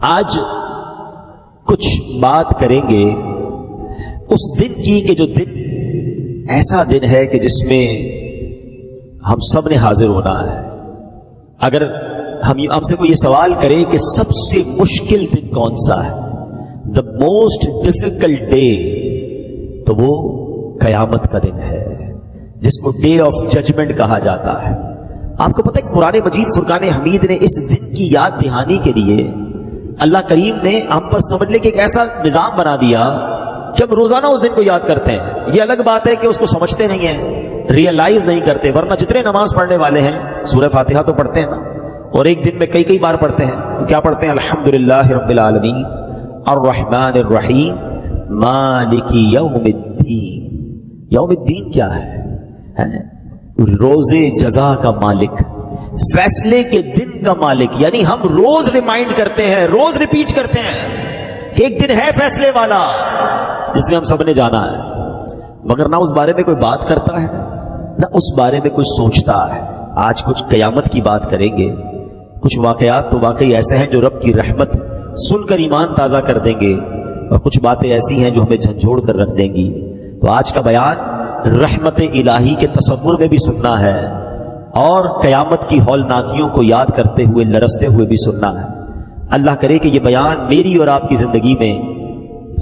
آج کچھ بات کریں گے اس دن کی کہ جو دن ایسا دن ہے کہ جس میں ہم سب نے حاضر ہونا ہے۔ اگر ہم سے کوئی یہ سوال کرے کہ سب سے مشکل دن کون سا ہے، دا موسٹ ڈیفیکلٹ ڈے، تو وہ قیامت کا دن ہے جس کو ڈے آف ججمنٹ کہا جاتا ہے۔ آپ کو پتہ ہے قرآن مجید فرقان حمید نے اس دن کی یاد دہانی کے لیے اللہ کریم نے ہم پر سمجھ لے کہ ایک ایسا نظام بنا دیا کہ ہم روزانہ اس دن کو یاد کرتے ہیں۔ یہ الگ بات ہے کہ اس کو سمجھتے نہیں ہیں، ریئلائز نہیں کرتے، ورنہ جتنے نماز پڑھنے والے ہیں سورہ فاتحہ تو پڑھتے ہیں نا، اور ایک دن میں کئی بار پڑھتے ہیں۔ تو کیا پڑھتے ہیں؟ الحمدللہ رب العالمین الرحمن الرحیم مالک یوم الدین۔ یوم الدین کیا ہے؟ روز جزا کا مالک، فیصلے کے دن کا مالک۔ یعنی ہم روز ریمائنڈ کرتے ہیں، روز ریپیٹ کرتے ہیں کہ ایک دن ہے فیصلے والا جس میں ہم سب نے جانا ہے، مگر نہ اس بارے میں کوئی بات کرتا ہے نہ اس بارے میں کوئی سوچتا ہے۔ آج کچھ قیامت کی بات کریں گے، کچھ واقعات تو واقعی ایسے ہیں جو رب کی رحمت سن کر ایمان تازہ کر دیں گے، اور کچھ باتیں ایسی ہیں جو ہمیں جھنجھوڑ کر رکھ دیں گی۔ تو آج کا بیان رحمت الہی کے تصور میں بھی سننا ہے اور قیامت کی ہولناکیوں کو یاد کرتے ہوئے لرزتے ہوئے بھی سننا ہے۔ اللہ کرے کہ یہ بیان میری اور آپ کی زندگی میں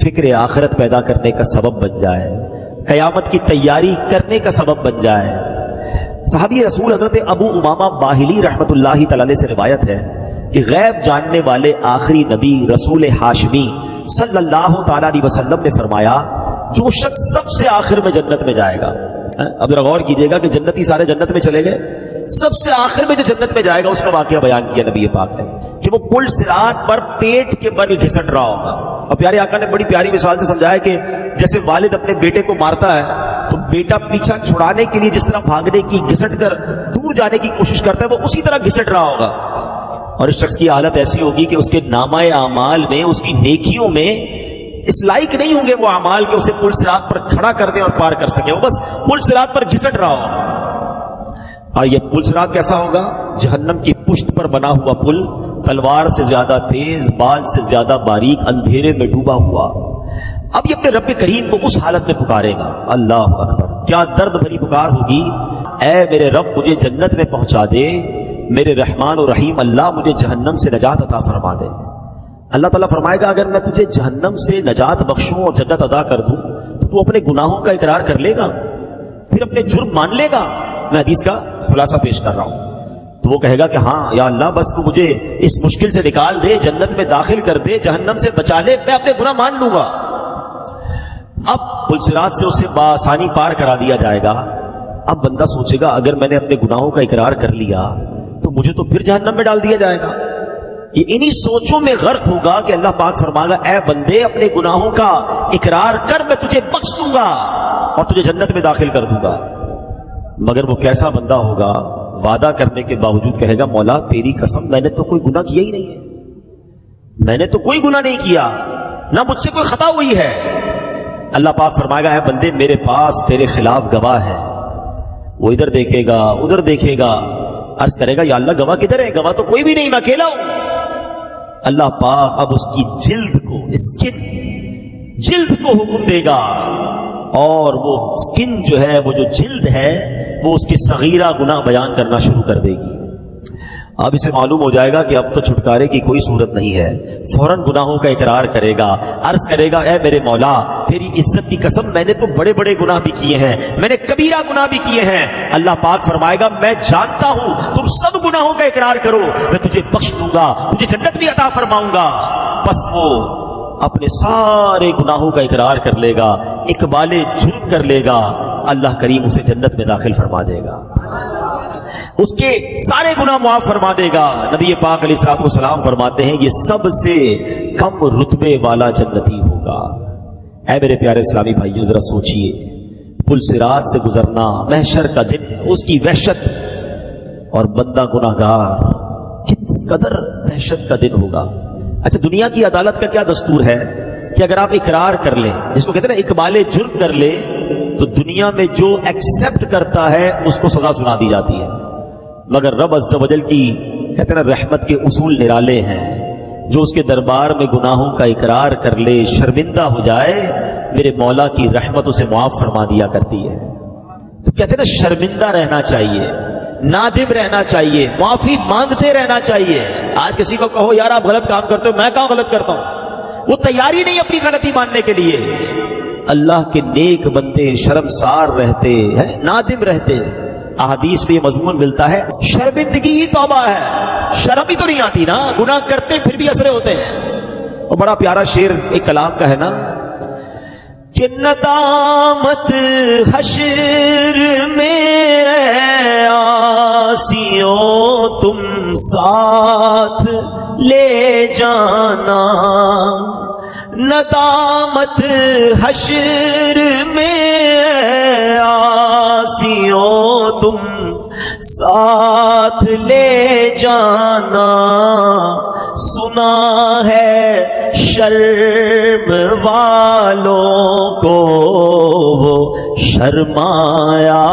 فکر آخرت پیدا کرنے کا سبب بن جائے، قیامت کی تیاری کرنے کا سبب بن جائے۔ صحابی رسول حضرت ابو امامہ باہلی رحمت اللہ تعالی علیہ سے روایت ہے کہ غیب جاننے والے آخری نبی رسول ہاشمی صلی اللہ تعالی علیہ وسلم نے فرمایا جو شخص سب سے آخر میں جنت میں جائے گا، اب ذرا غور کیجئے گا کہ جنتی سارے جنت میں چلے گئے، سب سے آخر میں جو جنت میں جائے گا اس کا واقعہ بیان کیا نبی پاک نے کہ وہ پل صراط پر پیٹ کے بل گھسٹ رہا ہوگا۔ اور پیارے آقا نے بڑی پیاری مثال سے سمجھایا کہ جیسے والد اپنے بیٹے کو مارتا ہے تو بیٹا پیچھا چھڑانے کے لیے جس طرح بھاگنے کی، گھسٹ کر دور جانے کی کوشش کرتا ہے، وہ اسی طرح گھسٹ رہا ہوگا۔ اور اس شخص کی حالت ایسی ہوگی کہ اس کے نامہ اعمال میں، اس کی نیکیوں میں اس لائق نہیں ہوں گے وہ اعمال کہ اسے پل صراط پر کھڑا کر دیں اور پار کر سکے، وہ بس پل صراط پر گھسٹ رہا ہوگا۔ اور یہ پل صراط کیسا ہوگا؟ جہنم کی پشت پر بنا ہوا پل، تلوار سے زیادہ تیز، بال سے زیادہ باریک، اندھیرے میں ڈوبا ہوا۔ اب یہ اپنے رب کریم کو اس حالت میں پکارے گا۔ اللہ اکبر، کیا درد بھری پکار ہوگی! اے میرے رب مجھے جنت میں پہنچا دے، میرے رحمان و رحیم اللہ مجھے جہنم سے نجات عطا فرما دے۔ اللہ تعالیٰ فرمائے گا اگر میں تجھے جہنم سے نجات بخشوں اور جنت عطا کر دوں تو تو اپنے گناہوں کا اقرار کر لے گا، پھر اپنے جرم مان لے گا؟ میں حدیث کا خلاصہ پیش کر رہا ہوں۔ تو وہ کہے گا کہ ہاں یا اللہ بس تو مجھے اس مشکل سے نکال دے، جنت میں داخل کر دے، جہنم سے بچا لے، میں اپنے گناہ مان لوں گا۔ اب پل صراط سے اسے بآسانی پار کرا دیا جائے گا۔ اب بندہ سوچے گا اگر میں نے اپنے گناہوں کا اقرار کر لیا تو مجھے تو پھر جہنم میں ڈال دیا جائے گا۔ یہ انہی سوچوں میں غرق ہوگا کہ اللہ پاک فرمائے گا اے بندے اپنے گناہوں کا اقرار کر، میں تجھے بخش دوں گا اور تجھے جنت میں داخل کر دوں گا۔ مگر وہ کیسا بندہ ہوگا؟ وعدہ کرنے کے باوجود کہے گا مولا تیری قسم میں نے تو کوئی گناہ کیا ہی نہیں ہے، میں نے تو کوئی گناہ نہیں کیا، نہ مجھ سے کوئی خطا ہوئی ہے۔ اللہ پاک فرمائے گا اے بندے میرے پاس تیرے خلاف گواہ ہے۔ وہ ادھر دیکھے گا ادھر دیکھے گا، عرض کرے گا یا اللہ گواہ کدھر ہے؟ گواہ تو کوئی بھی نہیں، میں اکیلا ہوں۔ اللہ پاک اب اس کی جلد کو، اسکن جلد کو حکم دے گا، اور وہ اسکن جو ہے، وہ جو جلد ہے، وہ اس کی صغیرہ گناہ بیان کرنا شروع کر دے گی۔ اب اسے معلوم ہو جائے گا کہ اب تو چھٹکارے کی کوئی صورت نہیں ہے، فوراً گناہوں کا اقرار کرے گا، عرض کرے گا اے میرے مولا تیری عزت کی قسم میں نے تو بڑے بڑے گناہ بھی کیے ہیں، میں نے کبیرہ گناہ بھی کیے ہیں۔ اللہ پاک فرمائے گا میں جانتا ہوں تم سب گناہوں کا اقرار کرو، میں تجھے بخش دوں گا، تجھے جنت بھی عطا فرماؤں گا۔ بس وہ اپنے سارے گناہوں کا اقرار کر لے گا، اقبال جرم کر لے گا، اللہ کریم اسے جنت میں داخل فرما دے گا، اس کے سارے گناہ معاف فرما دے گا۔ نبی پاک علیہ الصلوۃ والسلام فرماتے ہیں یہ سب سے کم رتبے والا جنتی ہوگا۔ اے میرے پیارے اسلامی بھائیوں ذرا سوچئے، پل صراط سے گزرنا، محشر کا دن، اس کی وحشت، اور بندہ گناہگار، کس قدر وحشت کا دن ہوگا۔ اچھا دنیا کی عدالت کا کیا دستور ہے کہ اگر آپ اقرار کر لیں، جس کو کہتے ہیں نا اقبال جرم کر لیں، تو دنیا میں جو ایکسپٹ کرتا ہے اس کو سزا سنا دی جاتی ہے، مگر رب عز و جل کی کہتے ہیں نا رحمت کے اصول نرالے ہیں، جو اس کے دربار میں گناہوں کا اقرار کر لے، شرمندہ ہو جائے، میرے مولا کی رحمت اسے معاف فرما دیا کرتی ہے۔ تو کہتے ہیں نا، شرمندہ رہنا چاہیے، نادم رہنا چاہیے، معافی مانگتے رہنا چاہیے۔ آج کسی کو کہو یار آپ غلط کام کرتے ہو، میں کہاں غلط کرتا ہوں، وہ تیاری نہیں اپنی غلطی ماننے کے لیے۔ اللہ کے نیک بندے شرمسار رہتے ہیں، نادم رہتے۔ احادیث میں یہ مضمون ملتا ہے، شرمندگی ہی توبہ ہے۔ شرم ہی تو نہیں آتی نا، گناہ کرتے پھر بھی اثرے ہوتے ہیں۔ اور بڑا پیارا شعر ایک کلام کا ہے نا، کہ ندامت حشر میں عاصیوں تم ساتھ لے جانا، ندامت حشر میں عاصیوں تم ساتھ لے جانا، سنا ہے شرم والوں کو وہ شرمایا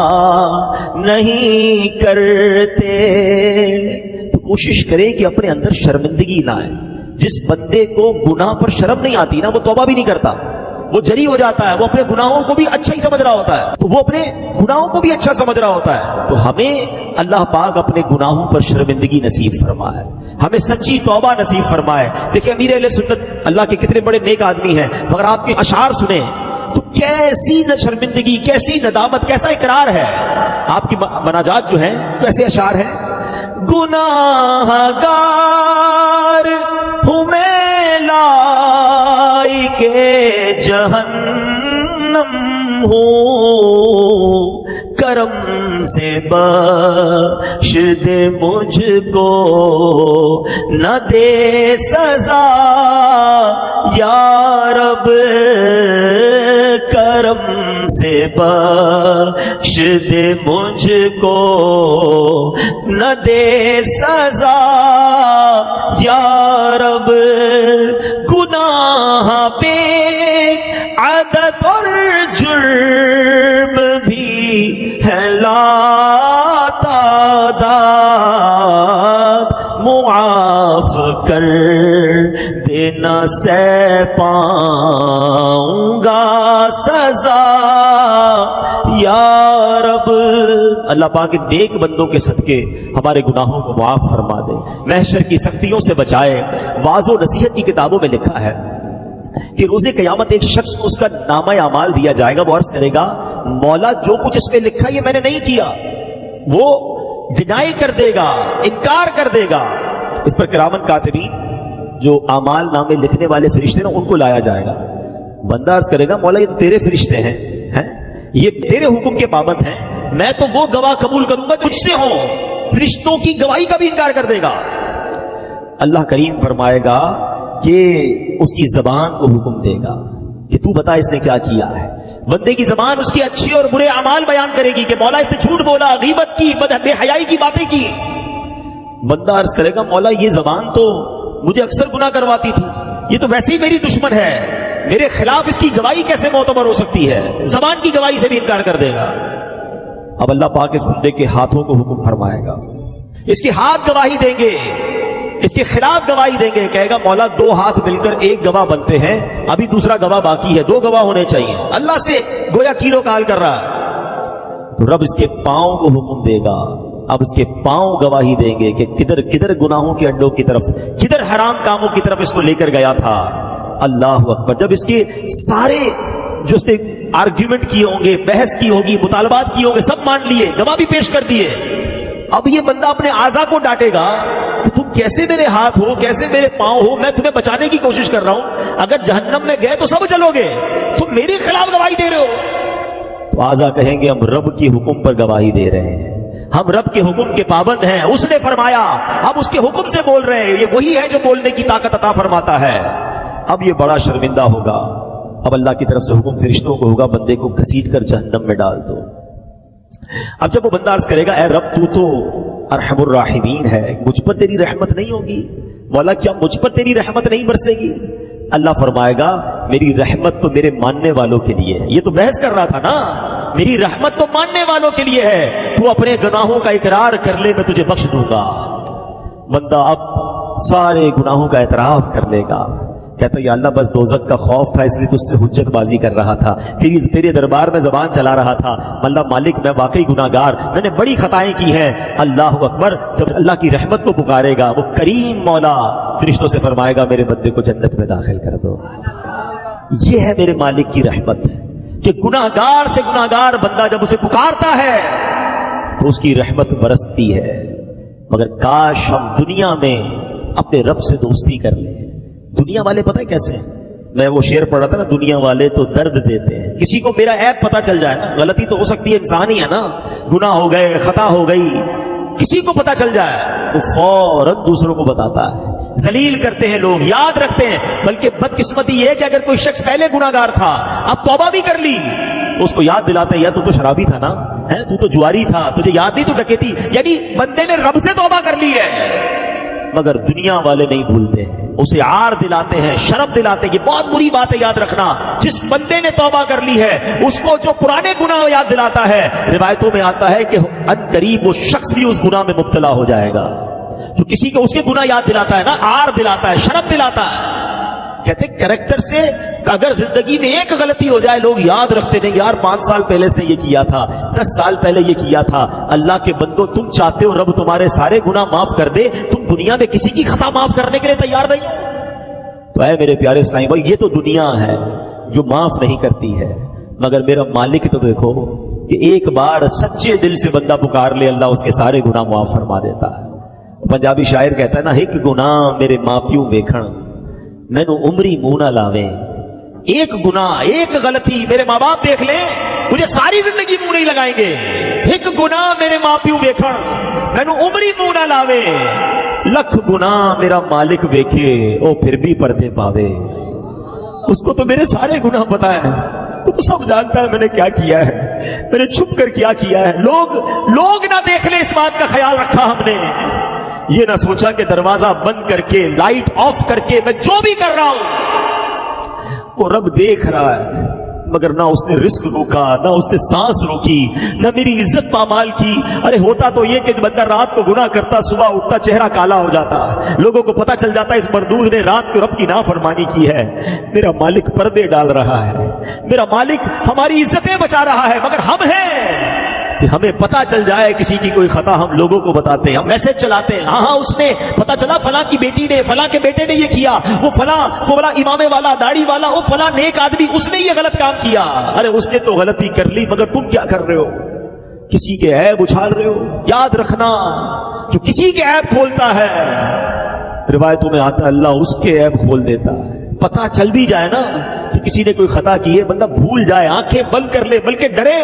نہیں کرتے۔ تو کوشش کریں کہ اپنے اندر شرمندگی لائیں۔ جس بندے کو گناہ پر شرم نہیں آتی نا، وہ توبہ بھی نہیں کرتا، وہ جری ہو جاتا ہے، وہ اپنے گناہوں کو بھی اچھا ہی سمجھ رہا ہوتا ہے، تو وہ اپنے گناہوں کو بھی اچھا سمجھ رہا ہوتا ہے۔ تو ہمیں اللہ پاک اپنے گناہوں پر شرمندگی نصیب فرمائے، ہمیں سچی توبہ نصیب فرمائے۔ دیکھیں امیر اہل سنت اللہ کے کتنے بڑے نیک آدمی ہیں، مگر آپ کے اشعار سنیں تو کیسی شرمندگی، کیسی ندامت، کیسا اقرار ہے۔ آپ کی مناجات جو ہیں کیسے اشعار ہیں، گناہ گار ہوں میں لائق جہنم ہوں، کرم سے بخش دے مجھ کو، نہ دے سزا یا رب، کرم سے بخش دے مجھ کو، نہ دے سزا یا رب، گناہ پہ عادت اور جرم بھی ہے لا تعداد، معاف کر دینا سہ پاؤں گا سزا یا رب۔ اللہ پاک نیک بندوں کے صدقے ہمارے گناہوں کو معاف فرما دے، محشر کی سختیوں سے بچائے۔ واعظ و نصیحت کی کتابوں میں لکھا ہے کہ روز قیامت ایک شخص کو اس کا نامہ اعمال دیا جائے گا، وہ عرض کرے گا مولا جو کچھ اس پہ لکھا یہ میں نے نہیں کیا، وہ ڈینائی کر دے گا، انکار کر دے گا۔ اس پر کرامن کاتبین جو اعمال نامے لکھنے والے فرشتے نا، ان کو لایا جائے گا۔ بندہ عرض کرے گا مولا یہ تو تیرے فرشتے ہیں، یہ تیرے حکم کے پابند ہیں، میں تو وہ گواہ قبول کروں گا جو تجھ سے ہوں، فرشتوں کی گواہی کا بھی انکار کر دے گا۔ اللہ کریم فرمائے گا کہ اس کی زبان کو حکم دے گا کہ تو بتا اس نے کیا کیا ہے۔ بندے کی زبان اس کی اچھی اور برے اعمال بیان کرے گی کہ مولا اس نے جھوٹ بولا، غیبت کی، بے حیائی کی باتیں کی۔ بندہ عرض کرے گا مولا یہ زبان تو مجھے اکثر گناہ کرواتی تھی، یہ تو ویسے ہی میری دشمن ہے، میرے خلاف اس کی گواہی کیسے معتبر ہو سکتی ہے؟ زبان کی گواہی سے بھی انکار کر دے گا۔ اب اللہ پاک اس بندے کے ہاتھوں کو حکم فرمائے گا، اس کے ہاتھ گواہی دیں گے، اس کے خلاف گواہی دیں گے، کہے گا مولا دو ہاتھ مل کر ایک گواہ بنتے ہیں، ابھی دوسرا گواہ باقی ہے، دو گواہ ہونے چاہیے۔ اللہ سے گویا کیلو کال کر رہا ہے۔ تو رب اس کے پاؤں کو حکم دے گا، اب اس کے پاؤں گواہی دیں گے کہ کدھر کدھر گناہوں کے اڈوں کی طرف، کدھر حرام کاموں کی طرف اس کو لے کر گیا تھا۔ اللہ اکبر۔ جب اس کے سارے جو اس نے آرگیومنٹ کیے ہوں گے، بحث کی ہوگی، مطالبات کیے ہوں گے، سب مان لیے، گواہ بھی پیش کر دیے، اب یہ بندہ اپنے اعضا کو ڈانٹے گا کہ تم کیسے میرے ہاتھ ہو، کیسے میرے پاؤں ہو، میں تمہیں بچانے کی کوشش کر رہا ہوں، اگر جہنم میں گئے تو سب جلو گے، تم میرے خلاف گواہی دے رہے ہو۔ تو اعضا کہیں گے ہم رب کی حکم پر گواہی دے رہے ہیں، ہم رب کے حکم کے پابند ہیں، اس نے فرمایا، اب اس کے حکم سے بول رہے ہیں، یہ وہی ہے جو بولنے کی طاقت عطا فرماتا ہے۔ اب یہ بڑا شرمندہ ہوگا، اب اللہ کی طرف سے حکم فرشتوں کو ہوگا بندے کو گھسیٹ کر جہنم میں ڈال دو۔ اب جب وہ بندہ عرض کرے گا اے رب تو تو ارحم الراحمین ہے، مجھ پر تیری رحمت نہیں ہوگی، مولا کیا مجھ پر تیری رحمت نہیں برسے گی؟ اللہ فرمائے گا میری رحمت تو میرے ماننے والوں کے لیے ہے۔ یہ تو بحث کر رہا تھا نا، میری رحمت تو ماننے والوں کے لیے ہے، تو اپنے گناہوں کا اقرار کر لے، میں تجھے بخش دوں گا۔ بندہ اب سارے گناہوں کا اعتراف کر لے گا. کہتا یا اللہ بس دوزخ کا خوف تھا اس لیے تجھ سے حجت بازی کر رہا تھا, تیرے دربار میں زبان چلا رہا تھا. اللہ مالک میں واقعی گناہگار, میں نے بڑی خطائیں کی ہیں. اللہ اکبر. جب اللہ کی رحمت کو پکارے گا وہ کریم مولا فرشتوں سے فرمائے گا میرے بندے کو جنت میں داخل کر دو. یہ ہے میرے مالک کی رحمت کہ گناہگار سے گناہگار بندہ جب اسے پکارتا ہے تو اس کی رحمت برستی ہے. مگر کاش ہم دنیا میں اپنے رب سے دوستی کر لیں. دنیا والے پتہ ہے کیسے ہیں؟ میں وہ شعر پڑھ رہا تھا نا, دنیا والے تو درد دیتے ہیں. کسی کو میرا عیب پتہ چل جائے نا, غلطی تو ہو سکتی ہے, انسان ہی ہے نا, گناہ ہو گئے, خطا ہو گئی, کسی کو پتہ چل جائے وہ فوراً دوسروں کو بتاتا ہے. ذلیل کرتے ہیں لوگ, یاد رکھتے ہیں. بلکہ بدقسمتی یہ ہے کہ اگر کوئی شخص پہلے گناہگار تھا اب توبہ بھی کر لی تو اس کو یاد دلاتے ہیں یا تو شرابی تھا نا, تو تو جواری تھا, تجھے یاد نہیں تو ڈکیتی. یعنی بندے نے رب سے توبہ کر لی ہے. مگر دنیا والے نہیں بھولتے ہیں, اسے عار دلاتے ہیں, شرم دلاتے ہیں. یہ بہت بری بات ہے, یاد رکھنا. جس بندے نے توبہ کر لی ہے اس کو جو پرانے گناہ یاد دلاتا ہے, روایتوں میں آتا ہے کہ ان قریب وہ شخص بھی اس گناہ میں مبتلا ہو جائے گا. جو کسی کو اس کے گناہ یاد دلاتا ہے نا, عار دلاتا ہے, شرم دلاتا ہے. کہتے کریکٹر سے اگر زندگی میں ایک غلطی ہو جائے لوگ یاد رکھتے نہیں, یار 5 سال پہلے اس نے یہ کیا تھا, 10 سال پہلے یہ کیا تھا. اللہ کے بندو, تم چاہتے ہو رب تمہارے سارے گناہ معاف کر دے, تم دنیا میں کسی کی خطا معاف کرنے کے لیے تیار نہیں ہو. تو اے میرے پیارے اسلامی بھائی, یہ تو دنیا ہے جو معاف نہیں کرتی ہے. مگر میرا مالک تو دیکھو کہ ایک بار سچے دل سے بندہ پکار لے, اللہ اس کے سارے گناہ معاف فرما دیتا ہے. پنجابی شاعر کہتا ہے نا, ایک گناہ میرے ماں پیو ویکھن مینو عمری منہ نہ لاویں. ایک گناہ, ایک غلطی میرے ماں باپ دیکھ لیں, مجھے ساری زندگی منہ نہیں لگائیں گے. ایک گناہ میرے ماں پیو ویکھن مینو عمری منہ نہ لاوے. لکھ گناہ میرا مالک ویکھے او پھر بھی پردے پاوے. اس کو تو میرے سارے گناہ پتا ہے, وہ تو سب جانتا ہے میں نے کیا کیا ہے, میں نے چھپ کر کیا کیا ہے. لوگ نہ دیکھ لیں, اس بات کا خیال رکھا ہم نے. یہ نہ سوچا کہ دروازہ بند کر کے, لائٹ آف کر کے میں جو بھی کر رہا ہوں وہ رب دیکھ رہا ہے. مگر نہ اس نے رزق روکا, نہ اس نے سانس روکی, نہ میری عزت پامال کی. ارے ہوتا تو یہ کہ بندہ رات کو گناہ کرتا, صبح اٹھتا چہرہ کالا ہو جاتا, لوگوں کو پتہ چل جاتا اس مردود نے رات کو رب کی نافرمانی کی ہے. میرا مالک پردے ڈال رہا ہے, میرا مالک ہماری عزتیں بچا رہا ہے. مگر ہم ہیں کہ ہمیں پتا چل جائے کسی کی کوئی خطا, ہم لوگوں کو بتاتے ہیں, ہم میسج چلاتے ہیں, ہاں اس نے پتا چلا فلاں کی بیٹی نے, فلاں کے بیٹے نے یہ کیا, وہ فلاں امام والا, داڑھی والا, وہ فلاں نیک آدمی, اس نے یہ غلط کام کیا. ارے اس نے تو غلطی کر لی, مگر تم کیا کر رہے ہو؟ کسی کے عیب اچھال رہے ہو. یاد رکھنا, جو کسی کے عیب کھولتا ہے, روایتوں میں آتا ہے اللہ اس کے عیب کھول دیتا ہے. پتا چل بھی جائے نا کہ کسی نے کوئی خطا کی ہے, بندہ بھول جائے, آنکھیں بند کر لے, بلکہ ڈرے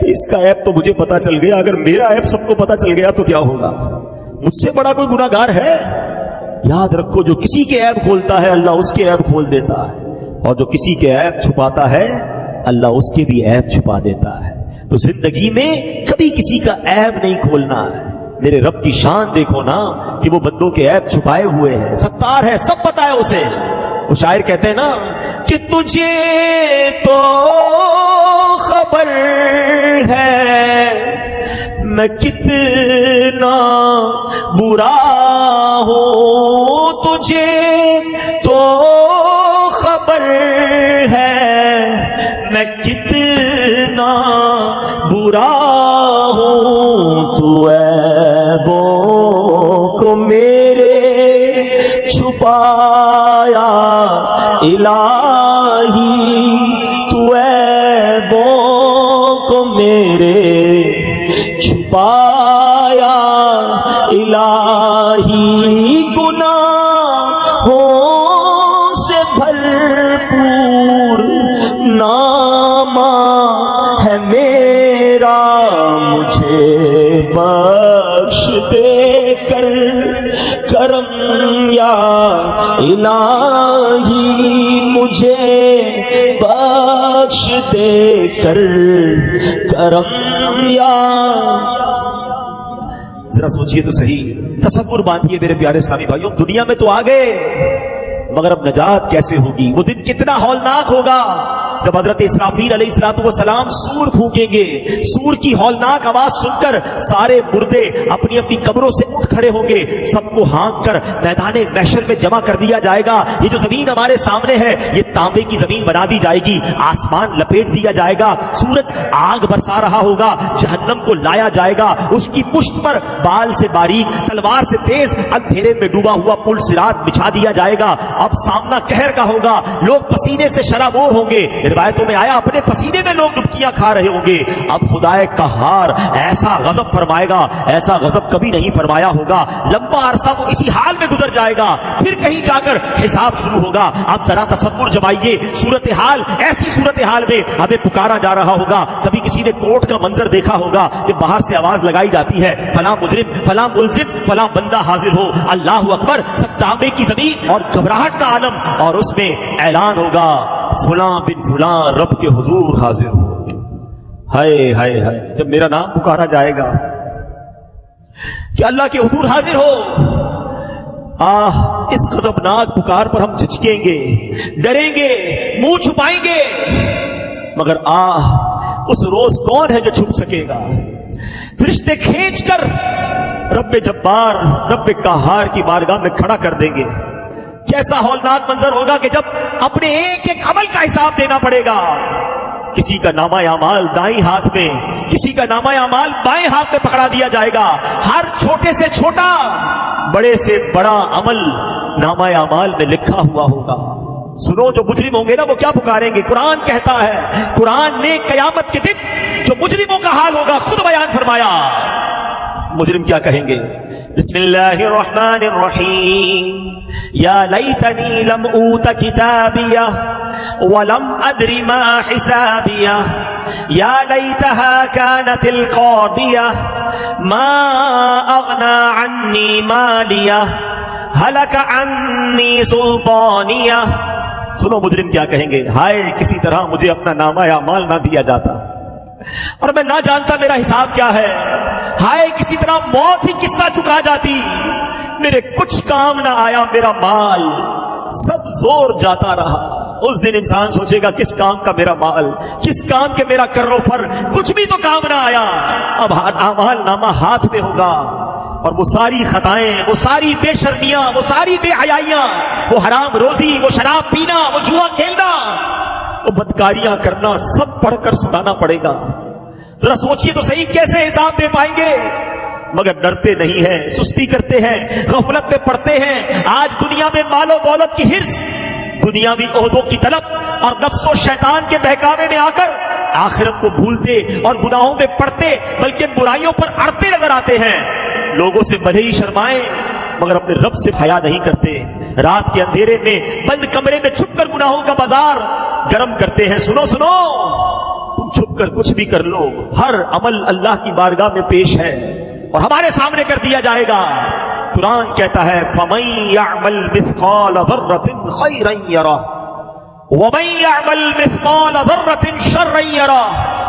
کہ اس کا عیب تو مجھے پتا چل گیا, اگر میرا عیب سب کو پتا چل گیا تو کیا ہوگا, مجھ سے بڑا کوئی گناہگار ہے. یاد رکھو, جو کسی کے عیب کھولتا ہے اللہ اس کے عیب کھول دیتا ہے, اور جو کسی کے عیب چھپاتا ہے اللہ اس کے بھی عیب چھپا دیتا ہے. تو زندگی میں کبھی کسی کا عیب نہیں کھولنا ہے. میرے رب کی شان دیکھو نا کہ وہ بندوں کے عیب چھپائے ہوئے ہیں, ستار ہے, سب پتا ہے اسے. وہ شاعر کہتے ہیں نا کہ تجھے تو خبر ہے میں کتنا برا ہوں, تجھے تو خبر ہے میں کتنا برا ہوں, تو عیبوں کو میرے چھپایا الہی, تو عیبوں کو میرے چھپایا الہی. گناہوں سے بھرپور نامہ ہے میرا, مجھے بخش دے کر کرم یا الہی, مجھے بخش دے کر کرم یا. ذرا سوچئے تو صحیح, تصور باندھیے میرے پیارے اسلامی بھائیوں. دنیا میں تو آ گئے مگر اب نجات کیسے ہوگی؟ وہ دن کتنا ہولناک ہوگا جب حضرت اسرافیل علیہ السلام سور پھونکیں گے. سور کی ہولناک آواز سن کر سارے مردے اپنی اپنی قبروں سے اٹھ کھڑے ہوں گے. سب کو ہانک کر میدان محشر میں جمع کر دیا جائے گا. یہ جو زمین ہمارے سامنے ہے یہ تانبے کی زمین بنا دی جائے گی. آسمان لپیٹ دیا جائے گا. سورج آگ برسا رہا ہوگا. جہنم کو لایا جائے گا. اس کی پشت پر بال سے باریک تلوار سے تیز اندھیرے میں ڈوبا ہوا پل صراط بچھا دیا جائے گا. اب سامنا قہر کا ہوگا. لوگ پسینے سے شرابور ہوں گے. روایتوں میں آیا اپنے پسینے میں لوگ ڈبکیاں کھا رہے ہوں گے. اب خدائے قہار ایسا غضب فرمائے گا ایسا غضب کبھی نہیں فرمایا ہوگا. لمبا عرصہ تو اسی حال میں گزر جائے گا. پھر کہیں جا کر حساب شروع ہوگا. اب ذرا تصور جمائیے صورتحال. ایسی صورتحال میں ہمیں پکارا جا رہا ہوگا. کبھی کسی نے کورٹ کا منظر دیکھا ہوگا کہ باہر سے آواز لگائی جاتی ہے فلاں مجرم فلاں ملزم فلاں بندہ حاضر ہو. اللہ اکبر. سب تانبے کی زمین اور گھبراہٹ کا عالم. اور اس میں اعلان ہوگا فلاں بن فلاں رب کے حضور حاضر ہو. ہائے ہائے ہائے. جب میرا نام پکارا جائے گا کہ اللہ کے حضور حاضر ہو. اس غضبناک پکار پر ہم جھجکیں گے, ڈریں گے, منہ چھپائیں گے. مگر اس روز کون ہے جو چھپ سکے گا؟ فرشتے کھینچ کر رب جبار رب قہار کی بارگاہ میں کھڑا کر دیں گے. کیسا ہولناک منظر ہوگا کہ جب اپنے ایک ایک عمل کا حساب دینا پڑے گا. کسی کا نامہ اعمال دائیں ہاتھ میں, کسی کا نامہ اعمال بائیں ہاتھ میں پکڑا دیا جائے گا. ہر چھوٹے سے چھوٹا بڑے سے بڑا عمل نامہ اعمال میں لکھا ہوا ہوگا. سنو جو مجرم ہوں گے نا وہ کیا پکاریں گے. قرآن کہتا ہے, قرآن نے قیامت کے دن جو مجرموں کا حال ہوگا خود بیان فرمایا. مجرم کیا کہیں گے؟ بسم اللہ الرحمن الرحیم. یا لیتنی لم اوت کتابیہ ولم ادر ما حسابیہ یا لیتہا کانت القاضیہ ما اغنی عنی مالیہ ہلک عنی سلطانیہ. سنو مجرم کیا کہیں گے. ہائے کسی طرح مجھے اپنا نامہ اعمال نہ دیا جاتا اور میں نہ جانتا میرا حساب کیا ہے. ہائے کسی طرح موت ہی قصہ چکا جاتی. میرے کچھ کام نہ آیا. میرا مال سب زور جاتا رہا. اس دن انسان سوچے گا کس کام کا میرا مال, کس کام کے میرا کر و فر, کچھ بھی تو کام نہ آیا. اب اعمال نامہ ہاتھ میں ہوگا اور وہ ساری خطائیں, وہ ساری بے شرمیاں, وہ ساری بے حیائیاں, وہ حرام روزی, وہ شراب پینا, وہ جوا کھیلنا, وہ بدکاریاں کرنا سب پڑھ کر سنانا پڑے گا. ذرا سوچئے تو صحیح کیسے حساب دے پائیں گے. مگر ڈرتے نہیں ہیں, سستی کرتے ہیں, غفلت میں پڑتے ہیں. آج دنیا میں مال و دولت کی ہرس, دنیاوی عہدوں کی طلب اور نفس و شیطان کے بہکاوے میں آ کر آخرت کو بھولتے اور گناہوں میں پڑتے بلکہ برائیوں پر اڑتے نظر آتے ہیں. لوگوں سے بھلے ہی شرمائیں مگر اپنے رب سے حیا نہیں کرتے. رات کے اندھیرے میں بند کمرے میں چھپ کر گناہوں کا بازار گرم کرتے ہیں. سنو سنو, تم چھپ کر کچھ بھی کر لو, ہر عمل اللہ کی بارگاہ میں پیش ہے اور ہمارے سامنے کر دیا جائے گا. قرآن کہتا ہے فَمَن يَعْمَلْ مِثْقَالَ ذَرَّةٍ خَيْرًا يَرَهُ وَمَن يَعْمَلْ مِثْقَالَ ذَرَّةٍ شَرًّا يَرَهُ.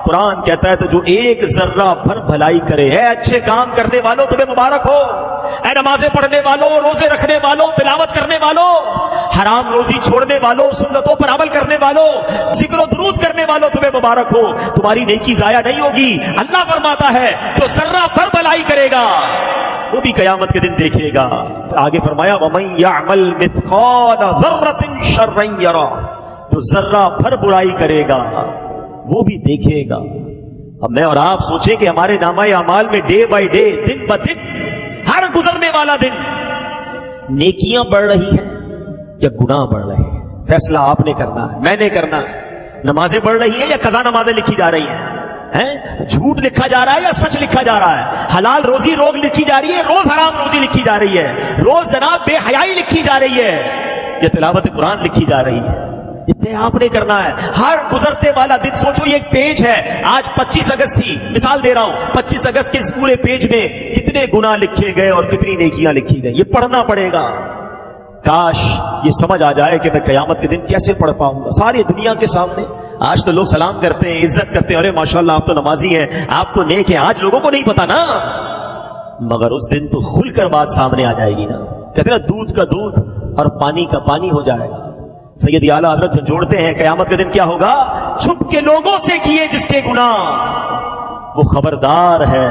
قرآن کہتا ہے تو جو ایک ذرہ بھر بھلائی کرے. اے اچھے کام کرنے والوں تمہیں مبارک ہو. اے نمازیں پڑھنے والوں, روزے رکھنے والوں, تلاوت کرنے والوں, حرام روزی چھوڑنے والوں, سنتوں پر عمل کرنے والوں, ذکر و درود کرنے والوں تمہیں مبارک ہو. تمہاری نیکی ضائع نہیں ہوگی. اللہ فرماتا ہے جو ذرہ بھر بھلائی کرے گا وہ بھی قیامت کے دن دیکھے گا. آگے فرمایا وَمَن يَعْمَلْ مِثْقَالَ ذَرَّةٍ شَرًّا يَرَهُ. جو ذرہ بھر برائی کرے گا وہ بھی دیکھے گا. اب میں اور آپ سوچیں کہ ہمارے نامہ اعمال میں ڈے بائی ڈے, دن بہ دن, ہر گزرنے والا دن نیکیاں بڑھ رہی ہیں یا گناہ بڑھ رہے ہیں. فیصلہ آپ نے کرنا ہے, میں نے کرنا ہے. نمازیں بڑھ رہی ہیں یا قضا نمازیں لکھی جا رہی ہیں, جھوٹ لکھا جا رہا ہے یا سچ لکھا جا رہا ہے, حلال روزی روز لکھی جا رہی ہے, روز حرام روزی لکھی جا رہی ہے, روز جناب بے حیائی لکھی جا رہی ہے, یا تلاوت قرآن لکھی جا رہی ہے. اتنے آپ نے کرنا ہے. ہر گزرتے والا دن سوچو یہ ایک پیج ہے. آج 25 اگست تھی, مثال دے رہا ہوں, 25 اگست کے اس پورے پیج میں کتنے گناہ لکھے گئے اور کتنی نیکیاں لکھی گئی. یہ پڑھنا پڑے گا. کاش یہ سمجھ آ جائے کہ میں قیامت کے دن کیسے پڑھ پاؤں گا ساری دنیا کے سامنے. آج تو لوگ سلام کرتے ہیں, عزت کرتے ہیں, ارے ماشاءاللہ آپ تو نمازی ہیں, آپ تو نیک ہیں. آج لوگوں کو نہیں پتا نا, مگر اس دن تو کھل کر بات سامنے آ جائے گی نا. کہتے ہیں نا دودھ کا دودھ اور پانی کا پانی ہو جائے گا۔ سید اعلیٰ حضرت سے جوڑتے ہیں قیامت کے دن کیا ہوگا؟ چھپ کے لوگوں سے کیے جس کے گناہ وہ خبردار ہے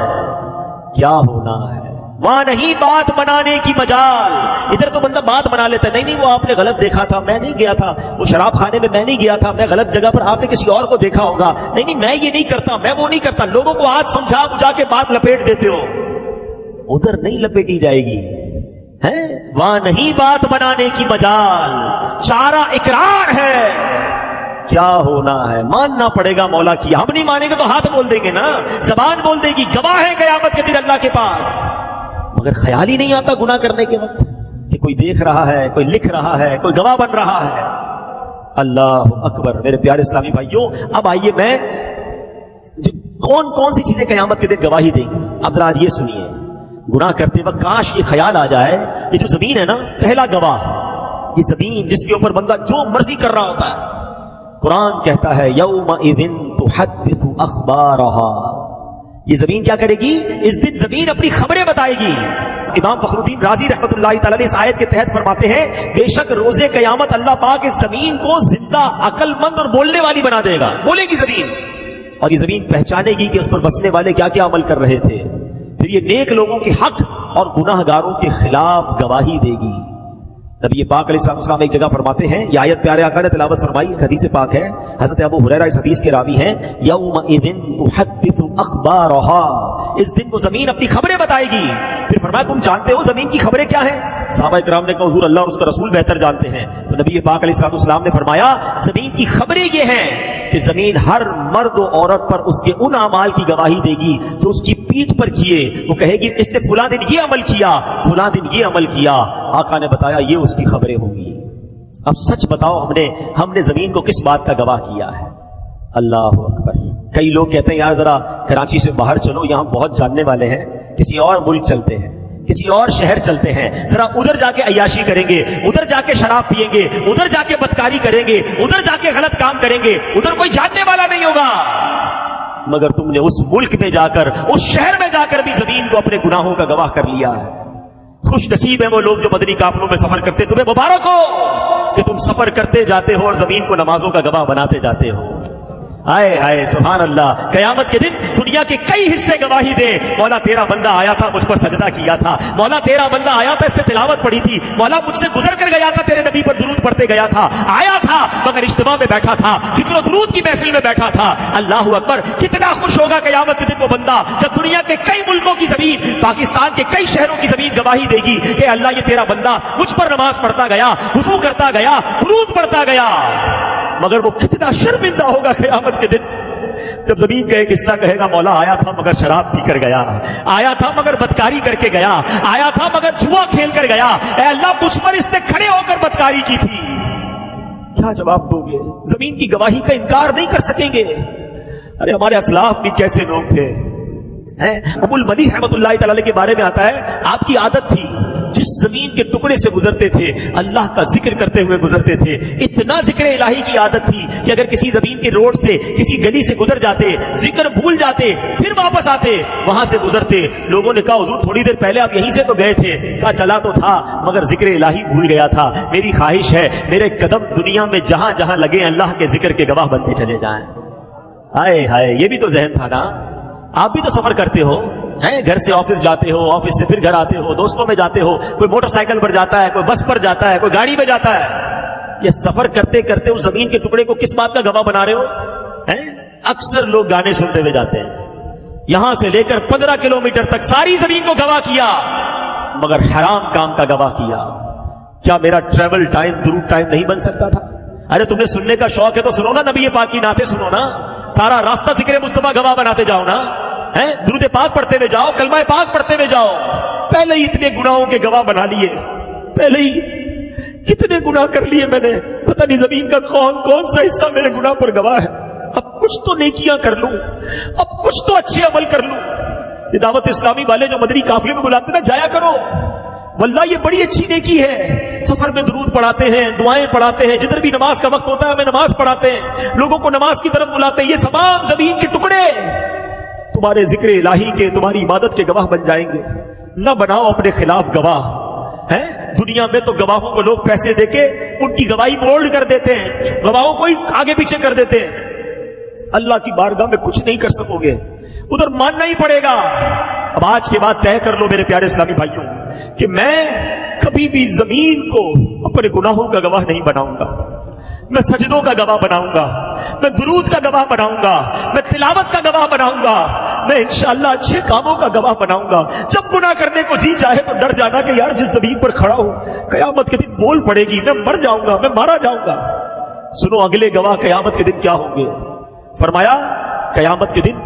کیا ہونا ہے۔ وہاں نہیں بات بنانے کی مجال، ادھر تو بندہ بات بنا لیتا ہے، نہیں وہ آپ نے غلط دیکھا تھا، میں نہیں گیا تھا وہ شراب خانے میں، میں نہیں گیا تھا، میں غلط جگہ پر، آپ نے کسی اور کو دیکھا ہوگا، نہیں میں یہ نہیں کرتا، میں وہ نہیں کرتا، لوگوں کو آج سمجھا بجھا کے بات لپیٹ دیتے ہو، ادھر نہیں لپیٹی جائے گی، ہے وہاں نہیں بات بنانے کی مجال، چارہ اقرار ہے کیا ہونا ہے، ماننا پڑے گا مولا کی، ہم نہیں مانیں گے تو ہاتھ بول دیں گے نا، زبان بول دے گی، گواہ ہے قیامت کے دن اللہ کے پاس، مگر خیال ہی نہیں آتا گناہ کرنے کے وقت کہ کوئی دیکھ رہا ہے، کوئی لکھ رہا ہے، کوئی گواہ بن رہا ہے۔ اللہ اکبر۔ میرے پیارے اسلامی بھائیوں، اب آئیے میں کون کون سی چیزیں قیامت کے دن گواہی دیں گی، اب ذرا یہ سنیے۔ گناہ کرتے وقت کاش یہ خیال آ جائے، یہ جو زمین ہے نا، پہلا گواہ، یہ زمین جس کے اوپر بندہ جو مرضی کر رہا ہوتا ہے، قرآن کہتا ہے یومئذ تحدث اخبارہا، یہ زمین کیا کرے گی؟ اس دن زمین اپنی خبریں بتائے گی۔ امام فخر الدین رازی رحمۃ اللہ تعالی اس آیت کے تحت فرماتے ہیں بے شک روز قیامت اللہ پاک اس زمین کو زندہ، عقل مند اور بولنے والی بنا دے گا، بولے گی زمین، اور یہ زمین پہچانے گی کہ اس پر بسنے والے کیا کیا عمل کر رہے تھے، پھر یہ نیک لوگوں کے حق اور گناہ گاروں کے خلاف گواہی دے گی۔ نبی پاک علیہ السلام ایک جگہ فرماتے ہیں، یہ آیت پیارے آقا نے تلاوت فرمائی، ایک حدیث پاک ہے، حضرت ابو ہریرہ اس حدیث کے راوی ہیں، یومئذ تحدث اخبارہا، اس دن کو زمین اپنی خبریں بتائے گی۔ پھر فرمایا تم جانتے ہو زمین کی خبریں کیا ہیں؟ صحابہ کرام نے کہا حضور اللہ اور اس کا رسول بہتر جانتے ہیں۔ تو نبی پاک علیہ السلام نے فرمایا زمین کی خبریں یہ ہیں کہ زمین ہر مرد و عورت پر اس کے ان اعمال کی گواہی دے گی جو اس کی پیٹھ پر کیے، وہ کہے گی اس نے فلاں دن یہ عمل کیا، فلاں دن یہ عمل کیا، آقا نے بتایا یہ اس کی خبریں ہوں گی۔ اب سچ بتاؤ ہم نے زمین کو کس بات کا گواہ کیا ہے؟ اللہ اکبر۔ کئی لوگ کہتے ہیں یار ذرا کراچی سے باہر چلو، یہاں بہت جاننے والے ہیں، کسی اور ملک چلتے ہیں، کسی اور شہر چلتے ہیں، ذرا ادھر جا کے عیاشی کریں گے، ادھر جا کے شراب پیئیں گے، ادھر جا کے بدکاری کریں گے، ادھر جا کے غلط کام کریں گے، ادھر کوئی جاننے والا نہیں ہوگا۔ مگر تم نے اس ملک میں جا کر، اس شہر میں جا کر بھی زمین کو اپنے گناہوں کا گواہ کر لیا ہے۔ خوش نصیب ہیں وہ لوگ جو مدنی قافلوں میں سفر کرتے، تمہیں مبارک ہو کہ تم سفر کرتے جاتے ہو اور زمین کو نمازوں کا گواہ بناتے جاتے ہو۔ آئے آئے سبحان اللہ۔ قیامت کے دن دنیا کے کئی حصے گواہی دے، مولا تیرا بندہ آیا تھا مجھ پر سجدہ کیا تھا، مولا تیرا بندہ آیا تھا اس نے تلاوت پڑھی تھی، مولا مجھ سے گزر کر گیا تھا تیرے نبی پر درود پڑھتے گیا تھا، آیا تھا مگر اجتماع میں بیٹھا تھا، ذکر و درود کی محفل میں بیٹھا تھا۔ اللہ اکبر۔ کتنا خوش ہوگا قیامت کے دن وہ بندہ جب دنیا کے کئی ملکوں کی زمین، پاکستان کے کئی شہروں کی زمین گواہی دے گی کہ اللہ یہ تیرا بندہ مجھ پر نماز پڑھتا گیا، وضو کرتا گیا، درود پڑھتا گیا۔ مگر وہ کتنا شرمندہ ہوگا قیامت کے دن جب زمین کا ایک حصہ کہے گا مولا آیا تھا مگر شراب پی کر گیا، آیا تھا مگر بدکاری کر کے گیا، آیا تھا مگر جوا کھیل کر گیا، اے اللہ مجھ پر اس نے کھڑے ہو کر بدکاری کی تھی۔ کیا جواب دو گے؟ زمین کی گواہی کا انکار نہیں کر سکیں گے۔ ارے ہمارے اسلاف بھی کیسے لوگ تھے۔ ابو الملیح رحمۃ اللہ تعالی کے بارے میں آتا ہے آپ کی عادت تھی جس زمین کے ٹکڑے سے گزرتے تھے اللہ کا ذکر کرتے ہوئے گزرتے تھے، اتنا ذکر الہی کی عادت تھی کہ اگر کسی زمین کے روڈ سے کسی گلی سے گزر جاتے، ذکر بھول جاتے، پھر واپس آتے، وہاں سے گزرتے، لوگوں نے کہا حضور تھوڑی دیر پہلے آپ یہیں سے تو گئے تھے، کہا چلا تو تھا مگر ذکر الہی بھول گیا تھا، میری خواہش ہے میرے قدم دنیا میں جہاں جہاں لگے اللہ کے ذکر کے گواہ بنتے چلے جائیں۔ ہائے ہائے، یہ بھی تو ذہن تھا نا۔ آپ بھی تو سفر کرتے ہو، گھر سے آفس جاتے ہو، آفس سے پھر گھر آتے ہو، دوستوں میں جاتے ہو، کوئی موٹر سائیکل پر جاتا ہے، کوئی بس پر جاتا ہے، کوئی گاڑی میں جاتا ہے۔ یہ سفر کرتے کرتے اس زمین کے ٹکڑے کو کس بات کا گواہ بنا رہے ہو؟ اکثر لوگ گانے سنتے ہوئے جاتے ہیں، یہاں سے لے کر 15 کلومیٹر تک ساری زمین کو گواہ کیا مگر حرام کام کا گواہ کیا۔ کیا میرا ٹریول ٹائم درود ٹائم نہیں بن سکتا تھا؟ ارے تمہیں سننے کا شوق ہے تو سنو نا، نبی پاک کی نعتیں سنو نا، سارا راستہ ذکر مصطفیٰ گواہ بناتے جاؤ نا، درود پاک پڑھتے ہوئے جاؤ، کلمہ پاک پڑھتے ہوئے جاؤ۔ پہلے ہی اتنے گناہوں کے گواہ بنا لیے، پہلے ہی کتنے گناہ کر لیے میں نے، پتہ نہیں زمین کا کون کون سا حصہ میرے گناہ پر گواہ ہے۔ اب کچھ تو نیکیاں کر لوں، اب کچھ تو اچھے عمل کر لوں۔ یہ دعوت اسلامی والے جو مدنی قافلے میں بلاتے نا، جایا کرو، واللہ یہ بڑی اچھی نیکی ہے۔ سفر میں درود پڑھاتے ہیں، دعائیں پڑھاتے ہیں، جدھر بھی نماز کا وقت ہوتا ہے ہمیں نماز پڑھاتے ہیں، لوگوں کو نماز کی طرف بلاتے ہیں۔ یہ تمام زمین کے ٹکڑے تمہارے ذکر الہی کے، تمہاری عبادت کے گواہ بن جائیں گے۔ نہ بناؤ اپنے خلاف گواہ، دنیا میں تو گواہوں کو لوگ پیسے دے کے ان کی گواہی مولڈ کر دیتے ہیں, گواہوں کو ہی آگے پیچھے کر دیتے ہیں. اللہ کی بارگاہ میں کچھ نہیں کر سکو گے, ادھر ماننا ہی پڑے گا. اب آج کے بعد طے کر لو میرے پیارے اسلامی بھائیوں کہ میں کبھی بھی زمین کو اپنے گناہوں کا گواہ نہیں بناؤں گا, میں سجدوں کا گواہ بناؤں گا, میں درود کا گواہ بناؤں گا, میں تلاوت کا گواہ بناؤں گا, میں انشاءاللہ اچھے کاموں کا گواہ بناؤں گا. جب گناہ کرنے کو جی چاہے تو ڈر جانا کہ یار جس زمین پر کھڑا ہوں قیامت کے دن بول پڑے گی, میں مر جاؤں گا, میں مارا جاؤں گا. سنو اگلے گواہ قیامت کے دن کیا ہوں گے. فرمایا قیامت کے دن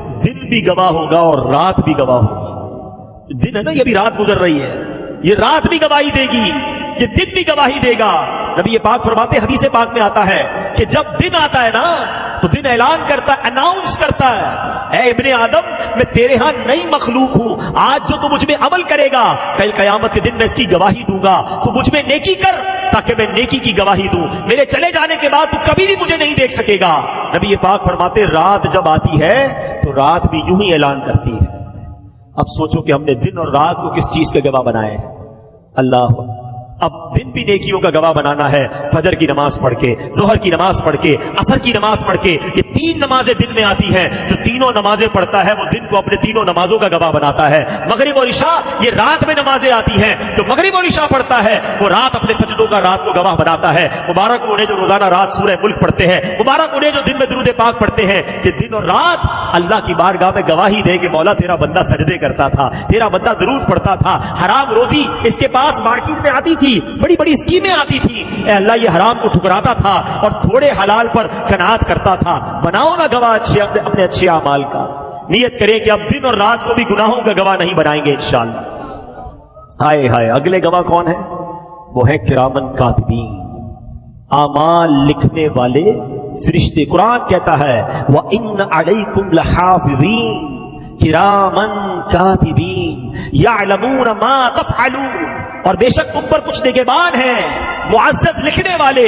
بھی گواہ ہوگا اور رات بھی گواہ ہوگی. دن ہے نا, یہ بھی رات گزر رہی ہے, یہ رات بھی گواہی دے گی, یہ دن بھی گواہی دے گا. نبی پاک فرماتے ہیں, حدیث پاک میں آتا ہے کہ جب دن آتا ہے نا تو دن اعلان کرتا ہے, اناؤنس کرتا ہے, اے ابن آدم میں تیرے ہاں نئی مخلوق ہوں, آج جو تو مجھ میں عمل کرے گا کل قیامت کے دن میں اس کی گواہی دوں گا. تو مجھ میں نیکی کر تاکہ میں نیکی کی گواہی دوں, میرے چلے جانے کے بعد تو کبھی بھی مجھے نہیں دیکھ سکے گا. نبی پاک فرماتے رات جب آتی ہے تو رات بھی یوں ہی اعلان کرتی ہے. اب سوچو کہ ہم نے دن اور رات کو کس چیز کے گواہ بنائے. اللہ, اب دن بھی نیکیوں کا گواہ بنانا ہے, فجر کی نماز پڑھ کے, ظہر کی نماز پڑھ کے, عصر کی نماز پڑھ کے. یہ 3 نمازیں دن میں آتی ہیں, جو تینوں نمازیں پڑھتا ہے وہ دن کو اپنے تینوں نمازوں کا گواہ بناتا ہے. مغرب اور عشاء یہ رات میں نمازیں آتی ہیں, جو مغرب اور عشاء پڑھتا ہے وہ رات اپنے سجدوں کا رات کو گواہ بناتا ہے. مبارک انہیں جو روزانہ رات سورہ ملک پڑھتے ہیں, مبارک انہیں جو دن میں درود پاک پڑھتے ہیں. کہ دن اور رات اللہ کی بارگاہ میں گواہی دے کہ مولا تیرا بندہ سجدے کرتا تھا, تیرا بندہ درود پڑھتا تھا, حرام روزی اس کے پاس مارکیٹ میں آتی تھی, بڑی بڑی اسکیمیں آتی تھی, اے اللہ یہ حرام کو ٹھکراتا تھا اور تھوڑے حلال پر قناعت کرتا تھا. بناؤ نا گواہ اپنے اچھے اعمال کا. نیت کریں کہ اب دن اور رات کو بھی گناہوں کا گواہ نہیں بنائیں گے انشاءاللہ. ہائے ہائے, اگلے گواہ کون ہے؟ وہ ہے کرامن کاتبین, اعمال لکھنے والے فرشتے. قرآن کہتا ہے وَإِنَّ عَلَيْكُمْ لَحَافِظِينَ کِرَامًا کَاتِبِينَ يَعْلَمُونَ مَا تَفْعَلُونَ. اور بے شک تم پر کچھ نگہبان ہیں, معزز لکھنے والے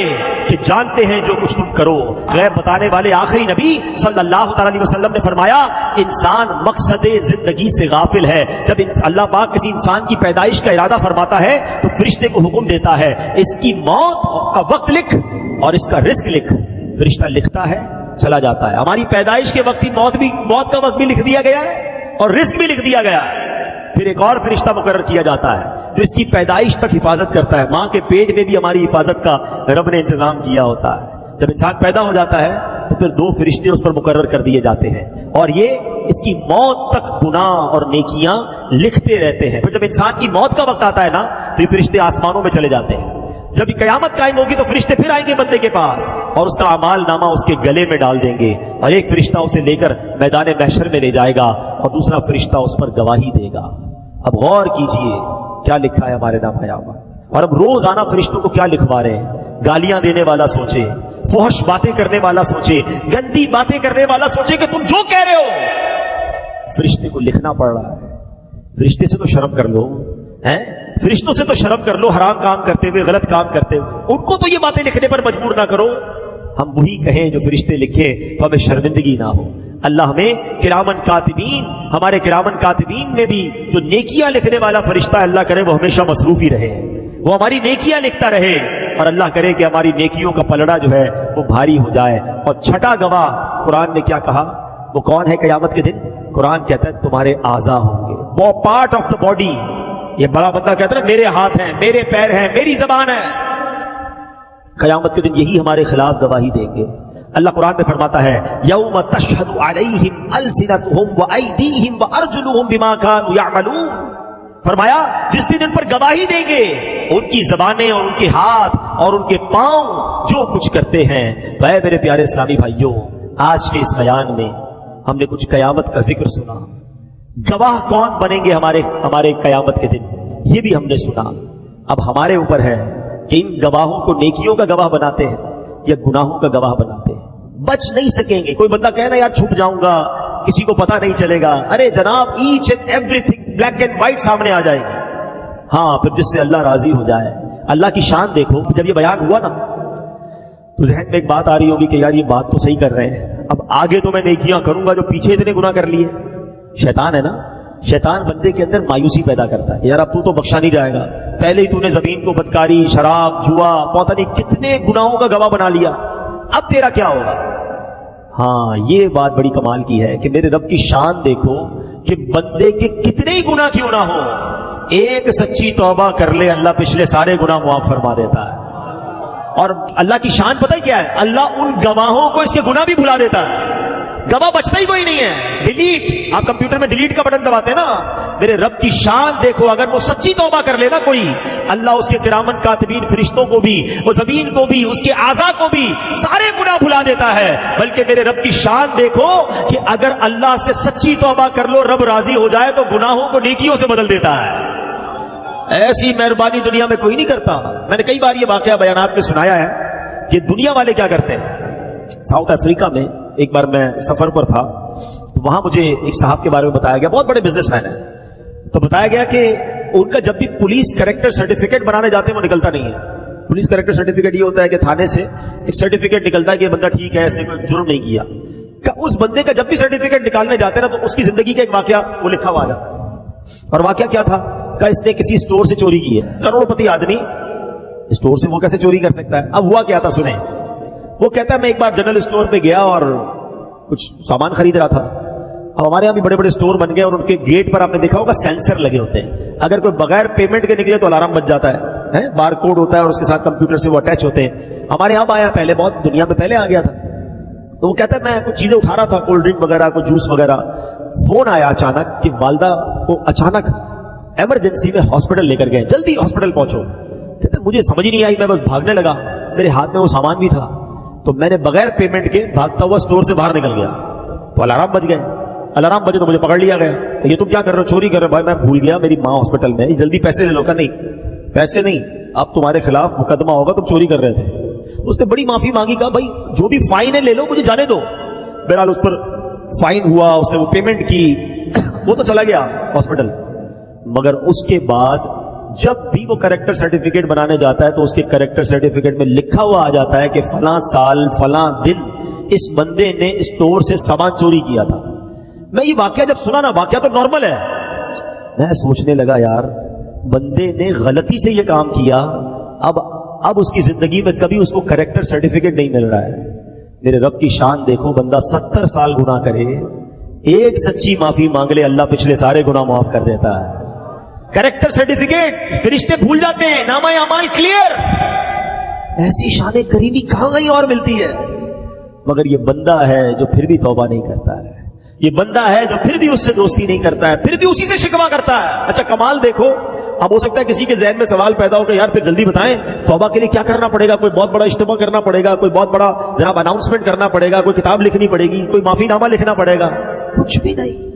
کہ جانتے ہیں جو کچھ تم کرو. غیب بتانے والے آخری نبی صلی اللہ تعالی علیہ وسلم نے فرمایا انسان مقصد زندگی سے غافل ہے. جب اللہ پاک کسی انسان کی پیدائش کا ارادہ فرماتا ہے تو فرشتے کو حکم دیتا ہے اس کی موت کا وقت لکھ اور اس کا رزق لکھ. فرشتہ لکھتا ہے, چلا جاتا ہے. ہماری پیدائش کے وقت ہی موت کا وقت بھی لکھ دیا گیا ہے اور رزق بھی لکھ دیا گیا ہے. پھر ایک اور فرشتہ مقرر کیا جاتا ہے جو اس کی پیدائش تک حفاظت کرتا ہے. ماں کے پیٹ میں بھی ہماری حفاظت کا رب نے انتظام کیا ہوتا ہے. جب انسان پیدا ہو جاتا ہے تو پھر 2 فرشتے اس پر مقرر کر دیے جاتے ہیں اور یہ اس کی موت تک گناہ اور نیکیاں لکھتے رہتے ہیں. پھر جب انسان کی موت کا وقت آتا ہے نا تو یہ فرشتے آسمانوں میں چلے جاتے ہیں. جب قیامت قائم ہوگی تو فرشتے پھر آئیں گے بندے کے پاس اور اس کا اعمال نامہ اس کے گلے میں ڈال دیں گے اور ایک فرشتہ اسے لے کر میدان محشر میں لے جائے گا اور دوسرا فرشتہ اس پر گواہی دے گا. اب غور کیجئے کیا لکھا ہے ہمارے نام حیامہ. اور اب روزانہ فرشتوں کو کیا لکھوا رہے ہیں. گالیاں دینے والا سوچے, فحش باتیں کرنے والا سوچے, گندی باتیں کرنے والا سوچے کہ تم جو کہہ رہے ہو فرشتے کو لکھنا پڑ رہا ہے. فرشتے سے تو شرم کر لو, فرشتوں سے تو شرم کر لو. حرام کام کرتے ہوئے, غلط کام کرتے ہوئے ان کو تو یہ باتیں لکھنے پر مجبور نہ کرو. ہم وہی کہیں جو فرشتے لکھیں تو ہمیں شرمندگی نہ ہو. اللہ ہمیں کرامن کاتبین, ہمارے کرامن کاتبین میں بھی جو نیکیاں لکھنے والا فرشتہ اللہ کرے وہ ہمیشہ مصروف ہی رہے, وہ ہماری نیکیاں لکھتا رہے اور اللہ کرے کہ ہماری نیکیوں کا پلڑا جو ہے وہ بھاری ہو جائے. اور چھٹا گواہ قرآن نے کیا کہا, وہ کون ہے قیامت کے دن؟ قرآن کہتا ہے تمہارے اعضاء ہوں گے, وہ پارٹ آف دا باڈی. یہ بڑا بندہ کہتا ہے میرے ہاتھ ہیں, میرے پیر ہیں, میری زبان ہے. قیامت کے دن یہی ہمارے خلاف گواہی دیں گے. اللہ قرآن میں فرماتا ہے یوم تشہد علیہم السنتہم وایدیہم وارجلہم بما کانوا یعملون. فرمایا جس دن ان پر گواہی دیں گے ان کی زبانیں اور ان کے ہاتھ اور ان کے پاؤں جو کچھ کرتے ہیں. تو اے میرے پیارے اسلامی بھائیوں, آج کے اس بیان میں ہم نے کچھ قیامت کا ذکر سنا. گواہ کون بنیں گے ہمارے قیامت کے دن یہ بھی ہم نے سنا. اب ہمارے اوپر ہے کہ ان گواہوں کو نیکیوں کا گواہ بناتے ہیں یا گناہوں کا گواہ بناتے ہیں. بچ نہیں سکیں گے. کوئی بندہ کہنا یار چھپ جاؤں گا, کسی کو پتا نہیں چلے گا. ارے جناب each and everything black and white سامنے آ جائے گی. ہاں پھر جس سے اللہ راضی ہو جائے. اللہ کی شان دیکھو. جب یہ بیان ہوا نا تو ذہن میں ایک بات آ رہی ہوگی کہ یار یہ بات تو صحیح کر رہے ہیں, اب آگے تو میں نیکیاں کروں گا جو پیچھے اتنے گناہ کر لیے. شیطان ہے نا, شیطان بندے کے اندر مایوسی پیدا کرتا ہے. یار اب تو بخشا نہیں جائے گا, پہلے ہی تو نے زمین کو بدکاری، شراب، جوا، پتہ نہیں کتنے گناہوں کا گواہ بنا لیا، اب تیرا کیا ہوگا؟ ہاں یہ بات بڑی کمال کی ہے کہ میرے رب کی شان دیکھو کہ بندے کے کتنے ہی گناہ کیوں نہ ہو، ایک سچی توبہ کر لے اللہ پچھلے سارے گناہ معاف فرما دیتا ہے۔ اور اللہ کی شان پتہ ہی کیا ہے؟ اللہ ان گواہوں کو اس کے گناہ بھی بھلا دیتا ہے، گواہ بچتا ہی کوئی نہیں ہے۔ ڈیلیٹ، آپ کمپیوٹر میں ڈیلیٹ کا بٹن دباتے ہیں نا، میرے رب کی شان دیکھو، اگر وہ سچی توبہ کر لے نا کوئی، اللہ اس کے کرامن کاتبین فرشتوں کو بھی، وہ زمین کو بھی، اس کے اعضاء کو بھی سارے گناہ بھلا دیتا ہے۔ بلکہ میرے رب کی شان دیکھو کہ اگر اللہ سے سچی توبہ کر لو، رب راضی ہو جائے تو گناہوں کو نیکیوں سے بدل دیتا ہے۔ ایسی مہربانی دنیا میں کوئی نہیں کرتا۔ میں نے کئی بار یہ واقعہ بیانات میں سنایا ہے کہ دنیا والے کیا کرتے ہیں۔ ساؤتھ افریقہ میں ایک بار میں سفر پر تھا، تو وہاں مجھے ایک صاحب کے بارے میں بتایا گیا، بہت بڑے بزنس مین ہیں، تو بتایا گیا کہ ان کا جب بھی پولیس کریکٹر سرٹیفکیٹ بنانے جاتے ہیں وہ نکلتا نہیں ہے۔ پولیس کریکٹر سرٹیفکیٹ یہ ہوتا ہے کہ تھانے سے ایک سرٹیفکیٹ نکلتا ہے کہ یہ بندہ ٹھیک ہے، اس نے کوئی جرم نہیں کیا۔ اس بندے کا جب بھی سرٹیفکیٹ نکالنے جاتے ہیں نا، تو اس کی زندگی کا ایک واقعہ وہ لکھا ہوا آ جاتا ہے۔ اور واقعہ کیا تھا کہ اس نے کسی اسٹور سے چوری کی ہے، کروڑ پتی آدمی، اسٹور سے وہ کیسے چوری کر سکتا ہے؟ اب ہوا کیا تھا سنیں۔ وہ کہتا ہے میں ایک بار جنرل اسٹور پہ گیا اور کچھ سامان خرید رہا تھا۔ اب ہمارے یہاں بھی بڑے بڑے اسٹور بن گئے اور ان کے گیٹ پر آپ نے دیکھا ہوگا سینسر لگے ہوتے ہیں، اگر کوئی بغیر پیمنٹ کے نکلے تو الارم بج جاتا ہے، بار کوڈ ہوتا ہے اور اس کے ساتھ کمپیوٹر سے وہ اٹیچ ہوتے ہیں۔ ہمارے یہاں آیا پہلے، بہت دنیا میں پہلے آ گیا تھا۔ تو وہ کہتا ہے میں کچھ چیزیں اٹھا رہا تھا، کولڈ ڈرنک وغیرہ، کوئی جوس وغیرہ، فون آیا اچانک کہ والدہ کو اچانک ایمرجنسی میں ہاسپٹل لے کر گئے، جلدی ہاسپٹل پہنچو۔ کہتے مجھے سمجھ ہی نہیں آئی، میں بس بھاگنے لگا، میرے ہاتھ میں وہ سامان بھی تھا، تو میں نے بغیر پیمنٹ کے بھاگتا ہوا اسٹور سے باہر نکل گیا، تو الارم بج گئے۔ الارم بجے تو مجھے پکڑ لیا گیا، یہ تم کیا کر رہے ہو؟ چوری کر رہے ہو؟ بھائی میں بھول گیا، میری ماں ہاسپٹل میں، جلدی پیسے لے لو۔ کا نہیں، پیسے نہیں، اب تمہارے خلاف مقدمہ ہوگا، تم چوری کر رہے تھے۔ اس نے بڑی معافی مانگی، کہا بھائی جو بھی فائن ہے لے لو، مجھے جانے دو۔ بہرحال اس پر فائن ہوا، اس نے وہ پیمنٹ کی، وہ تو چلا گیا ہاسپٹل۔ مگر اس کے بعد جب بھی وہ کریکٹر سرٹیفکیٹ بنانے جاتا ہے تو اس کے کریکٹر سرٹیفکیٹ میں لکھا ہوا آ جاتا ہے کہ فلاں سال فلاں دن اس بندے نے اسٹور سے سامان چوری کیا تھا۔ میں یہ واقعہ جب سنا نا، واقعہ تو نارمل ہے، میں سوچنے لگا یار بندے نے غلطی سے یہ کام کیا، اب اس کی زندگی میں کبھی اس کو کریکٹر سرٹیفکیٹ نہیں مل رہا ہے۔ میرے رب کی شان دیکھو، بندہ 70 سال گناہ کرے، ایک سچی معافی مانگ لے، اللہ پچھلے سارے گناہ معاف کر دیتا ہے۔ کریکٹر سرٹیفکیٹ فرشتے بھول جاتے ہیں، نامہ اعمال کلیئر۔ ایسی شان کریمی کہاں کہیں اور ملتی ہے؟ مگر یہ بندہ ہے جو پھر بھی توبہ نہیں کرتا ہے، یہ بندہ ہے جو پھر بھی اس سے دوستی نہیں کرتا ہے، پھر بھی اسی سے شکوہ کرتا ہے۔ اچھا کمال دیکھو، اب ہو سکتا ہے کسی کے ذہن میں سوال پیدا ہو کہ یار پھر جلدی بتائیں توبہ کے لیے کیا کرنا پڑے گا؟ کوئی بہت بڑا اجتماع کرنا پڑے گا، کوئی بہت بڑا جناب اناؤنسمنٹ کرنا پڑے گا، کوئی کتاب لکھنی پڑے گی، کوئی معافی نامہ لکھنا پڑے گا؟ کچھ بھی نہیں۔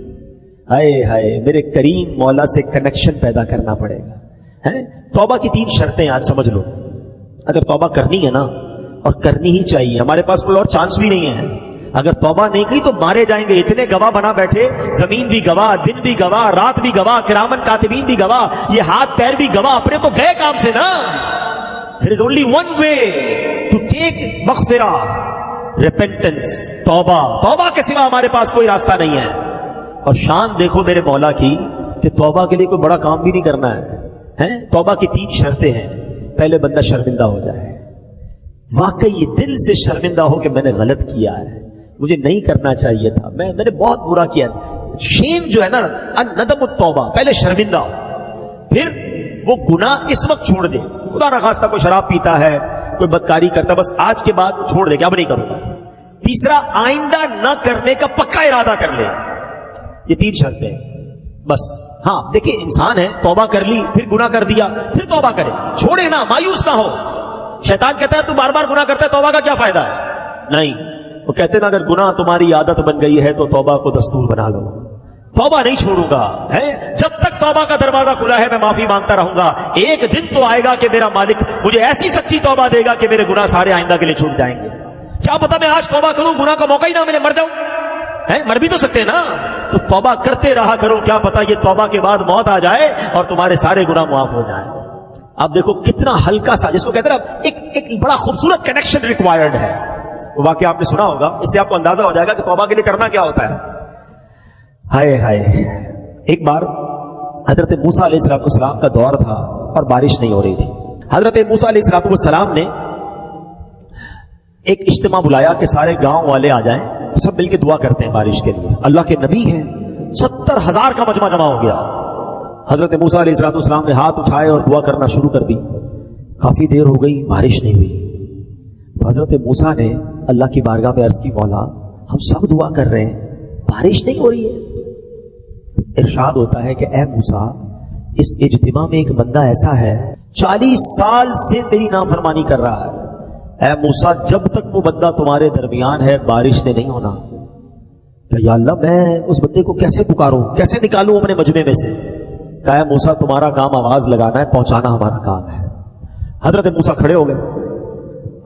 ہائے ہائے، میرے کریم مولا سے کنیکشن پیدا کرنا پڑے گا۔ توبہ کی 3 شرطیں آج سمجھ لو، اگر توبہ کرنی ہے نا، اور کرنی ہی چاہیے، ہمارے پاس کوئی اور چانس بھی نہیں ہے۔ اگر توبہ نہیں کی تو مارے جائیں گے، اتنے گواہ بنا بیٹھے، زمین بھی گواہ، دن بھی گواہ، رات بھی گواہ، کرامن کاتبین بھی گواہ، یہ ہاتھ پیر بھی گواہ، اپنے تو گئے کام سے نا۔ There is only one way to take مغفرہ، repentance، توبہ کے سوا ہمارے پاس کوئی راستہ نہیں ہے۔ اور شان دیکھو میرے مولا کی کہ توبہ کے لیے کوئی بڑا کام بھی نہیں کرنا ہے۔ توبہ کی 3 شرطیں ہیں۔ پہلے بندہ شرمندہ ہو جائے، واقعی دل سے شرمندہ ہو کہ میں نے غلط کیا ہے، مجھے نہیں کرنا چاہیے تھا، میں نے بہت برا کیا۔ شیم جو ہے نا، ندم التوبہ، پہلے شرمندہ ہو، پھر وہ گناہ اس وقت چھوڑ دے۔ خدا نخواستہ کوئی شراب پیتا ہے، کوئی بدکاری کرتا، بس آج کے بعد چھوڑ دے کہ اب نہیں کروں گا۔ تیسرا، آئندہ نہ کرنے کا پکا ارادہ کر لے۔ یہ 3 شرطیں بس۔ ہاں دیکھیں، انسان ہے، توبہ کر لی، پھر گناہ کر دیا، پھر توبہ کرے، چھوڑے نہ، مایوس نہ ہو۔ شیطان کہتا ہے تو بار بار گناہ کرتا ہے، توبہ کا کیا فائدہ ہے؟ نہیں، وہ کہتے ہیں نا اگر گناہ تمہاری عادت بن گئی ہے تو توبہ کو دستور بنا لو۔ توبہ نہیں چھوڑوں گا، جب تک توبہ کا دروازہ کھلا ہے میں معافی مانگتا رہوں گا۔ ایک دن تو آئے گا کہ میرا مالک مجھے ایسی سچی توبہ دے گا کہ میرے گناہ سارے آئندہ کے لیے چھوٹ جائیں گے۔ کیا پتا میں آج توبہ کروں، گناہ کا موقع ہی نہ ملے، مر جاؤں، مر بھی تو سکتے نا۔ تو توبہ کرتے رہا کرو، کیا پتا یہ توبہ کے بعد موت آ جائے اور تمہارے سارے گناہ معاف ہو جائیں۔ اب دیکھو کتنا ہلکا سا، جس کو کہتے ہیں ایک بڑا خوبصورت کنیکشن ریکوائرڈ ہے۔ وہ واقعہ آپ نے سنا ہوگا، اس سے آپ کو اندازہ ہو جائے گا کہ توبہ کے لیے کرنا کیا ہوتا ہے۔ ہائے ہائے، ایک بار حضرت موسیٰ علیہ السلام کا دور تھا، اور بارش نہیں ہو رہی تھی. حضرت موسیٰ علیہ السلام نے ایک اجتماع بلایا کہ سارے گاؤں والے آ جائیں, سب مل کے دعا کرتے ہیں بارش کے لیے. اللہ کے نبی ہیں, 70,000 کا مجمع جمع ہو گیا. حضرت موسیٰ علیہ السلام نے ہاتھ اٹھائے اور دعا کرنا شروع کر دی. کافی دیر ہو گئی, بارش نہیں ہوئی. تو حضرت موسیٰ نے اللہ کی بارگاہ میں عرض کی, مولا ہم سب دعا کر رہے ہیں, بارش نہیں ہو رہی ہے. ارشاد ہوتا ہے کہ اے موسیٰ, اس اجتماع میں ایک بندہ ایسا ہے 40 سال سے تیری نافرمانی کر رہا ہے. اے موسیٰ, جب تک وہ بندہ تمہارے درمیان ہے بارش نے نہیں ہونا. کہ یا اللہ میں اس بندے کو کیسے پکاروں, کیسے نکالوں اپنے مجمع میں سے؟ کہا اے موسیٰ تمہارا کام آواز لگانا ہے, پہنچانا ہمارا کام ہے. حضرت موسیٰ کھڑے ہو گئے.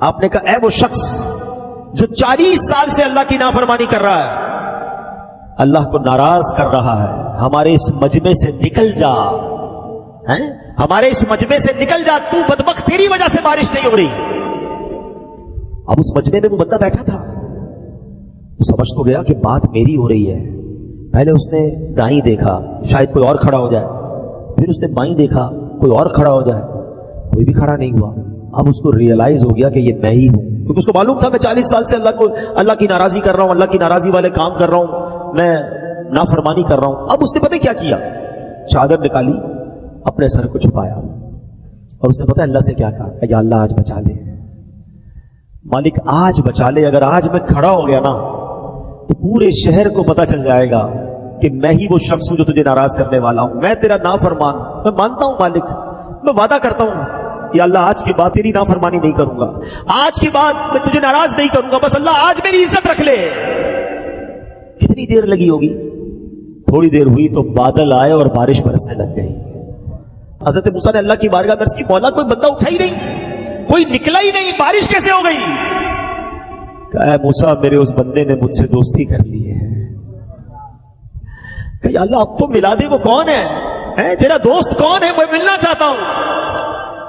آپ نے کہا اے وہ شخص جو 40 سال سے اللہ کی نافرمانی کر رہا ہے, اللہ کو ناراض کر رہا ہے, ہمارے اس مجمع سے نکل جا, ہمارے اس مجمع سے نکل جا, تو بدبخت تیری وجہ سے بارش نہیں ہو رہی. اب اس مجمع میں وہ بندہ بیٹھا تھا, وہ سمجھ تو گیا کہ بات میری ہو رہی ہے. پہلے اس نے دائیں دیکھا شاید کوئی اور کھڑا ہو جائے, پھر اس نے بائیں دیکھا کوئی اور کھڑا ہو جائے, کوئی بھی کھڑا نہیں ہوا. اب اس کو ریئلائز ہو گیا کہ یہ میں ہی ہوں, کیونکہ اس کو معلوم تھا میں 40 سال سے اللہ کی ناراضی کر رہا ہوں, اللہ کی ناراضی والے کام کر رہا ہوں, میں نافرمانی کر رہا ہوں. اب اس نے پتہ کیا کیا, چادر نکالی, اپنے سر کو چھپایا, اور اس نے پتہ اللہ سے کیا کہا, یا اللہ آج بچا لے, مالک آج بچا لے. اگر آج میں کھڑا ہو گیا نا تو پورے شہر کو پتا چل جائے گا کہ میں ہی وہ شخص ہوں جو تجھے ناراض کرنے والا ہوں, میں تیرا نافرمان. میں مانتا ہوں مالک, میں وعدہ کرتا ہوں یا اللہ آج کے بعد تیری نافرمانی نہیں کروں گا, آج کے بعد میں تجھے ناراض نہیں کروں گا, بس اللہ آج میری عزت رکھ لے. کتنی دیر لگی ہوگی؟ تھوڑی دیر ہوئی تو بادل آئے اور بارش برسنے لگ گئی. حضرت موسیٰ نے اللہ کی بارگاہ میں عرض کی, مولا کوئی بندہ اٹھا ہی نہیں, کوئی نکلا ہی نہیں, بارش کیسے ہو گئی؟ کہ اے موسیٰ میرے اس بندے نے مجھ سے دوستی کر لی ہے. کہ اللہ اب تو ملا دے, وہ کون ہے, تیرا دوست کون ہے, میں ملنا چاہتا ہوں.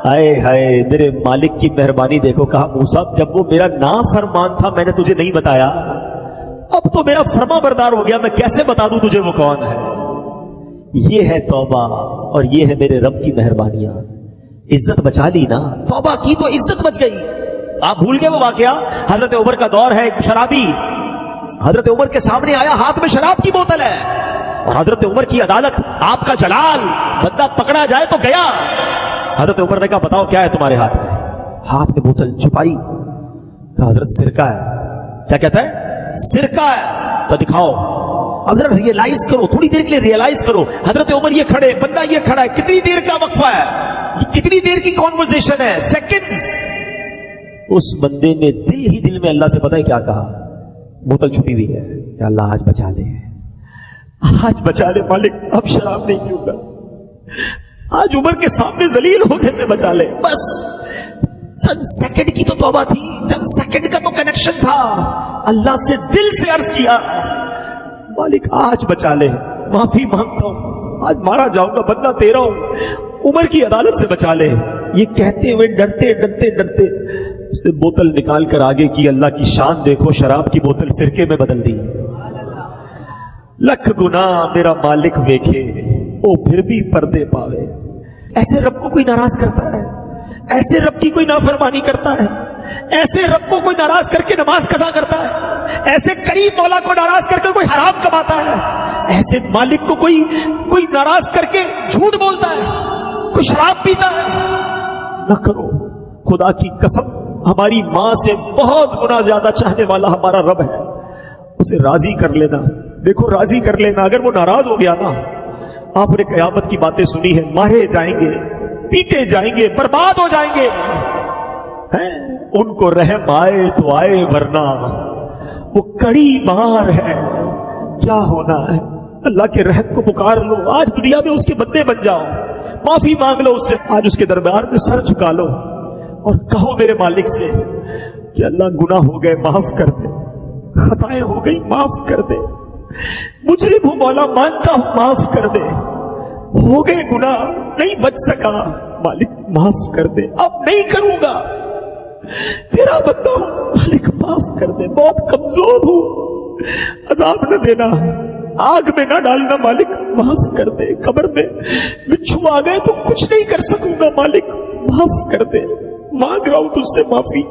ہائے ہائے میرے مالک کی مہربانی دیکھو. کہا موسیٰ جب وہ میرا نافرمان تھا میں نے تجھے نہیں بتایا, اب تو میرا فرما بردار ہو گیا, میں کیسے بتا دوں تجھے وہ کون ہے؟ یہ ہے توبہ اور یہ ہے میرے رب کی مہربانیاں. عزت بچا لی نا, توبہ کی تو عزت بچ گئی. آپ بھول گئے وہ واقعہ, حضرت عمر کا دور ہے, ایک شرابی حضرت عمر کے سامنے آیا, ہاتھ میں شراب کی بوتل ہے, اور حضرت عمر کی عدالت, آپ کا جلال, بندہ پکڑا جائے تو گیا. حضرت عمر نے کہا بتاؤ کیا ہے تمہارے ہاتھ میں؟ ہاتھ میں بوتل چھپائی, کہا حضرت سرکہ ہے. کیا کہتا ہے؟ سرکہ ہے. تو دکھاؤ. اب ذرا ریئلائز کرو, تھوڑی دیر کے لیے ریئلائز کرو. حضرت عمر یہ کھڑے, بندہ یہ کھڑا ہے, کتنی دیر کا وقفہ ہے, کتنی دیر کی کانورسیشن ہے, سیکنڈز. اس بندے نے دل ہی دل میں اللہ سے پتہ ہے کیا کہا, بوتل چھپی ہوئی ہے, کہ اللہ آج بچا لے, آج بچا لے مالک, اب شراب نہیں پیوں گا, آج عمر کے سامنے ذلیل ہونے سے بچا لے. بس چند سیکنڈ کی تو توبہ تھی, چند سیکنڈ کا تو کنیکشن تھا. اللہ سے دل سے عرض کیا, مالک آج بچا لے, معافی مانگتا ہوں, آج مارا جاؤں گا, بندہ تیرا ہوں, عمر کی عدالت سے بچا لے. یہ کہتے ہوئے ڈرتے ڈرتے ڈرتے اس نے بوتل نکال کر آگے کی, اللہ کی شان دیکھو, شراب کی بوتل سرکے میں بدل دی. لکھ گناہ میرا مالک ویکھے, او پھر بھی پردے پاوے. ایسے رب کو کوئی ناراض کرتا ہے, ایسے رب کی کوئی نافرمانی کرتا ہے, ایسے رب کو کوئی ناراض کر کے نماز قضا کرتا ہے, ایسے کریم مولا کو ناراض کر کے کوئی حرام کماتا ہے, ایسے مالک کو کوئی ناراض کر کے جھوٹ بولتا ہے, کوئی شراب پیتا ہے. نہ کرو, خدا کی قسم ہماری ماں سے بہت گنا زیادہ چاہنے والا ہمارا رب ہے, اسے راضی کر لینا. دیکھو راضی کر لینا, اگر وہ ناراض ہو گیا نا, آپ نے قیامت کی باتیں سنی ہیں, مارے جائیں گے, پیٹے جائیں گے, برباد ہو جائیں گے. ان کو رحم آئے تو آئے, ورنہ وہ کڑی مار ہے. کیا ہونا ہے, اللہ کے رحم کو پکار لو, آج دنیا میں اس کے بندے بن جاؤ, معافی مانگ لو اس سے, آج اس کے دربار میں سر جھکا لو اور کہو میرے مالک سے کہ اللہ گناہ ہو گئے معاف کر دے, خطائیں ہو گئی معاف کر دے, مجرم ہوں مولا مانتا ہوں معاف کر دے, ہو گئے گناہ نہیں بچ سکا مالک معاف کر دے, اب نہیں کروں گا, تیرا بندہ ہوں مالک معاف کر دے, بہت کمزور ہوں, عذاب نہ دینا, آگ میں نہ ڈالنا مالک, معاف کر دے. قبر میں بچھو آ گئے تو کچھ نہیں کر سکوں گا مالک, معاف کر دے. مانگ رہا ہوں تجھ سے معافی,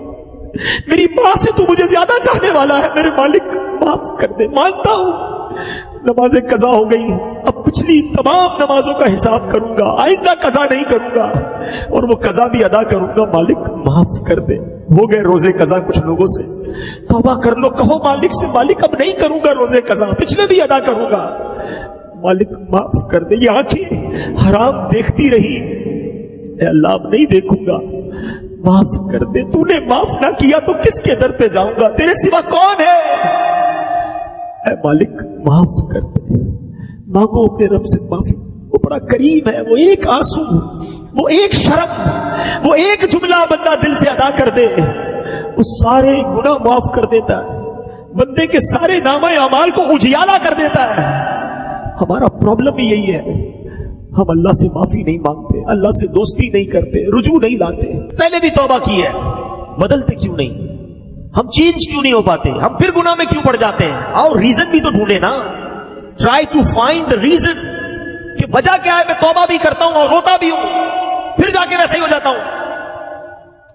میری ماں سے تو مجھے زیادہ چاہنے والا ہے میرے مالک, معاف کر دے. مانتا ہوں نمازیں قضا ہو گئی, اب پچھلی تمام نمازوں کا حساب کروں گا, آئندہ قضا نہیں کروں گا, اور وہ قضا بھی ادا کروں گا. مالک معاف کر دے. ہو گئے روزے قضا کچھ لوگوں سے, توبہ کر لو, کہو مالک سے مالک اب نہیں کروں گا روزے قضا, پچھلے بھی ادا کروں گا. مالک معاف کر دے. یہ آنکھیں حرام دیکھتی رہی, اے اللہ اب نہیں دیکھوں گا, معاف کر دے. تو نے معاف نہ کیا تو کس کے در پہ جاؤں گا, تیرے سوا کون ہے. اے مالک معاف کر دے. مانگو اپنے رب سے معافی, وہ بڑا کریم ہے. وہ ایک آنسو, وہ ایک شرم, وہ ایک جملہ بندہ دل سے ادا کر دے, وہ سارے گناہ معاف کر دیتا ہے, بندے کے سارے نامہ اعمال کو اجیالا کر دیتا ہے. ہمارا پرابلم ہی یہی ہے, ہم اللہ سے معافی نہیں مانگتے, اللہ سے دوستی نہیں کرتے, رجوع نہیں لاتے. پہلے بھی توبہ کی ہے, بدلتے کیوں نہیں, ہم چینج کیوں نہیں ہو پاتے, ہم پھر گناہ میں کیوں پڑ جاتے ہیں. اور ریزن بھی تو ڈھونڈے نا, try to find the reason, کہ وجہ کیا ہے. میں توبہ بھی کرتا ہوں اور روتا بھی ہوں, پھر جا کے ویسے ہی ہو جاتا ہوں.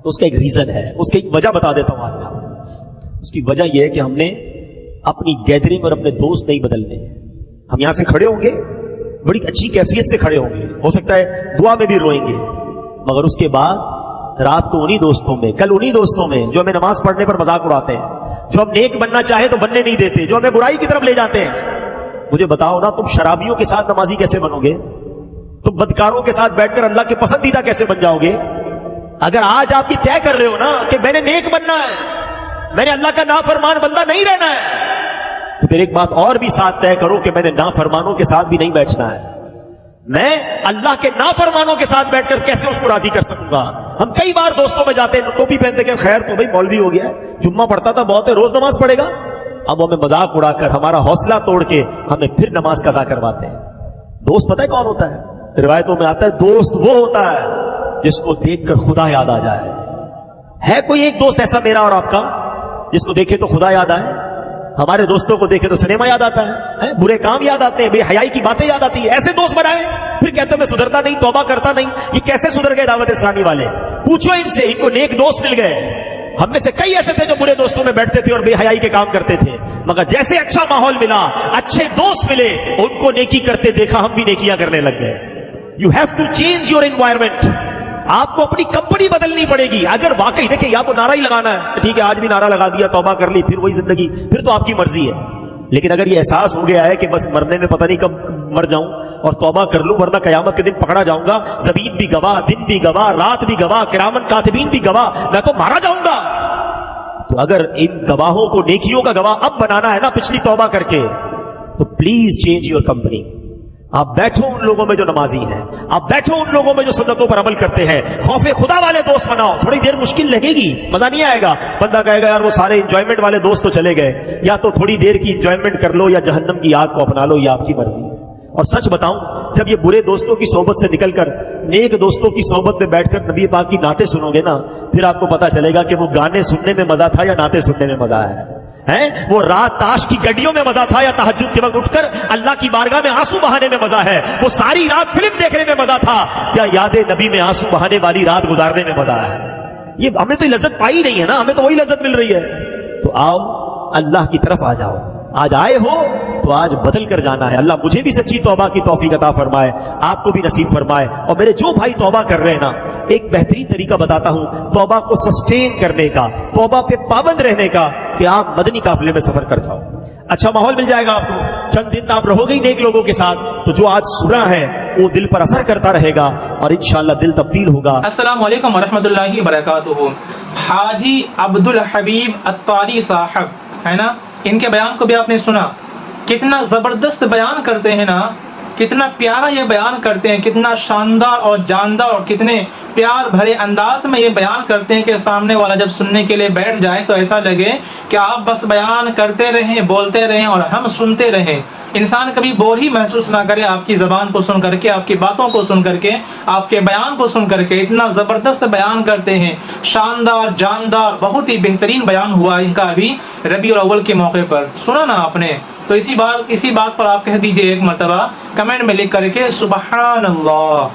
تو اس کا ایک ریزن ہے, اس کی ایک وجہ بتا دیتا ہوں آج میں. اس کی وجہ یہ ہے کہ ہم نے اپنی گیدرنگ اور اپنے دوست نہیں بدلنے. ہم یہاں سے کھڑے ہوں گے, بڑی اچھی کیفیت سے کھڑے ہوں گے, ہو سکتا ہے دعا میں بھی روئیں گے, مگر اس کے بعد رات کو انہی دوستوں میں, کل انہی دوستوں میں جو ہمیں نماز پڑھنے پر مذاق اڑاتے ہیں, جو ہم نیک بننا چاہے تو بننے نہیں دیتے, جو ہمیں برائی کی طرف لے جاتے ہیں. مجھے بتاؤ نا, تم شرابیوں کے ساتھ نمازی کیسے بنو گے, تم بدکاروں کے ساتھ بیٹھ کر اللہ کے پسندیدہ کیسے بن جاؤ گے. اگر آج آپ یہ طے کر رہے ہو نا کہ میں نے نیک بننا ہے, میں نے اللہ کا نافرمان بندہ نہیں رہنا ہے, تو پھر ایک بات اور بھی ساتھ طے کرو کہ میں نے نافرمانوں کے ساتھ بھی نہیں بیٹھنا ہے. میں اللہ کے نافرمانوں کے ساتھ بیٹھ کر کیسے اس کو راضی کر سکوں گا. ہم کئی بار دوستوں میں جاتے ہیں, ٹوپی پہنتے کہ خیر تو بھائی مولوی ہو گیا ہے, جمعہ پڑھتا تھا بہت ہے, روز نماز پڑھے گا. اب وہ ہمیں مذاق اڑا کر, ہمارا حوصلہ توڑ کے ہمیں پھر نماز قضا کرواتے ہیں. دوست پتہ ہے کون ہوتا ہے, روایتوں میں آتا ہے دوست وہ ہوتا ہے جس کو دیکھ کر خدا یاد آ جائے. ہے کوئی ایک دوست ایسا میرا اور آپ کا جس کو دیکھے تو خدا یاد آئے؟ ہمارے دوستوں کو دیکھے تو سنیما یاد آتا ہے, برے کام یاد آتے ہیں, بے حیائی کی باتیں یاد آتی ہیں. ایسے دوست بنائے, پھر کہتے ہیں میں سدھرتا نہیں, توبہ کرتا نہیں. یہ کیسے سدھر گئے دعوت اسلامی والے؟ پوچھو ان سے, ان کو نیک دوست مل گئے. ہم میں سے کئی ایسے تھے جو برے دوستوں میں بیٹھتے تھے اور بے حیائی کے کام کرتے تھے, مگر جیسے اچھا ماحول ملا, اچھے دوست ملے, ان کو نیکی کرتے دیکھا, ہم بھی نیکیاں کرنے لگ گئے. You have to change your environment. آپ کو اپنی کمپنی بدلنی پڑے گی. اگر واقعی دیکھیں, یا تو نعرہ ہی لگانا ہے, ٹھیک ہے آج بھی نعرہ لگا دیا, توبہ کر لی, پھر وہی زندگی, پھر تو آپ کی مرضی ہے. لیکن اگر یہ احساس ہو گیا ہے کہ بس مرنے میں پتہ نہیں کب مر جاؤں اور توبہ کر لوں ورنہ قیامت کے دن پکڑا جاؤں گا, زمین بھی گواہ, دن بھی گواہ, رات بھی گواہ, کرامن کاتبین بھی گواہ, میں تو مارا جاؤں گا. تو اگر ان گواہوں کو نیکیوں کا گواہ اب بنانا ہے نا پچھلی توبہ کر کے, تو پلیز چینج یور کمپنی. آپ بیٹھو ان لوگوں میں جو نمازی ہیں, آپ بیٹھو ان لوگوں میں جو سنتوں پر عمل کرتے ہیں. خوف خدا والے دوست بناؤ. تھوڑی دیر مشکل لگے گی, مزہ نہیں آئے گا, بندہ کہے گا یار وہ سارے انجوائمنٹ والے دوست تو چلے گئے, یا تو تھوڑی دیر کی انجوائمنٹ کر لو یا جہنم کی آگ کو اپنا لو, یہ آپ کی مرضی ہے. اور سچ بتاؤں, جب یہ برے دوستوں کی صحبت سے نکل کر نیک دوستوں کی صحبت میں بیٹھ کر نبی پاک کی نعتیں سنو گے نا, پھر آپ کو پتا چلے گا کہ وہ گانے سننے میں مزہ تھا یا نعتیں سننے میں مزہ ہے. وہ رات تاش کی گڈیوں میں مزہ تھا یا تہجد کے وقت اٹھ کر اللہ کی بارگاہ میں آنسو بہانے میں مزہ ہے. وہ ساری رات فلم دیکھنے میں مزہ تھا یا یاد نبی میں آنسو بہانے والی رات گزارنے میں مزہ ہے. یہ ہمیں تو لذت پائی نہیں ہے نا, ہمیں تو وہی لذت مل رہی ہے. تو آؤ اللہ کی طرف آ جاؤ. آج آئے ہو تو آج بدل کر جانا ہے. اللہ مجھے بھی سچی توبہ کی توفیق عطا فرمائے, آپ کو بھی نصیب فرمائے. اور میرے جو بھائی توبہ کر رہے ہیں نا, ایک بہترین طریقہ بتاتا ہوں توبہ کو سسٹین کرنے کا, توبہ پہ پابند رہنے کا, کہ آپ مدنی قافلے میں سفر کر جاؤ. اچھا ماحول مل جائے گا آپ کو, چند دن آپ رہو گے ہی نیک لوگوں کے ساتھ, تو جو آج سنا ہے وہ دل پر اثر کرتا رہے گا اور انشاءاللہ دل تبدیل ہوگا. السلام علیکم ورحمۃ اللہ وبرکاتہ. حاجی عبدالحبیب عطاری صاحب ہے نا, ان کے بیان کو بھی آپ نے سنا, کتنا زبردست بیان کرتے ہیں نا, کتنا پیارا یہ بیان کرتے ہیں, کتنا شاندار اور جاندار اور کتنے پیار بھرے انداز میں یہ بیان کرتے ہیں کہ سامنے والا جب سننے کے لیے بیٹھ جائے تو ایسا لگے کہ آپ بس بیان کرتے رہیں, بولتے رہیں اور ہم سنتے رہیں. انسان کبھی بور ہی محسوس نہ کرے آپ کی زبان کو سن کر کے, آپ کی باتوں کو سن کر کے, آپ کے بیان کو سن کر کے. اتنا زبردست بیان کرتے ہیں, شاندار جاندار, بہت ہی بہترین بیان ہوا ان کا ابھی ربیع الاول کے موقع پر. سنا نا آپ نے, تو اسی بات پر آپ کہہ دیجئے ایک مرتبہ کمنٹ میں لکھ کر کے سبحان اللہ.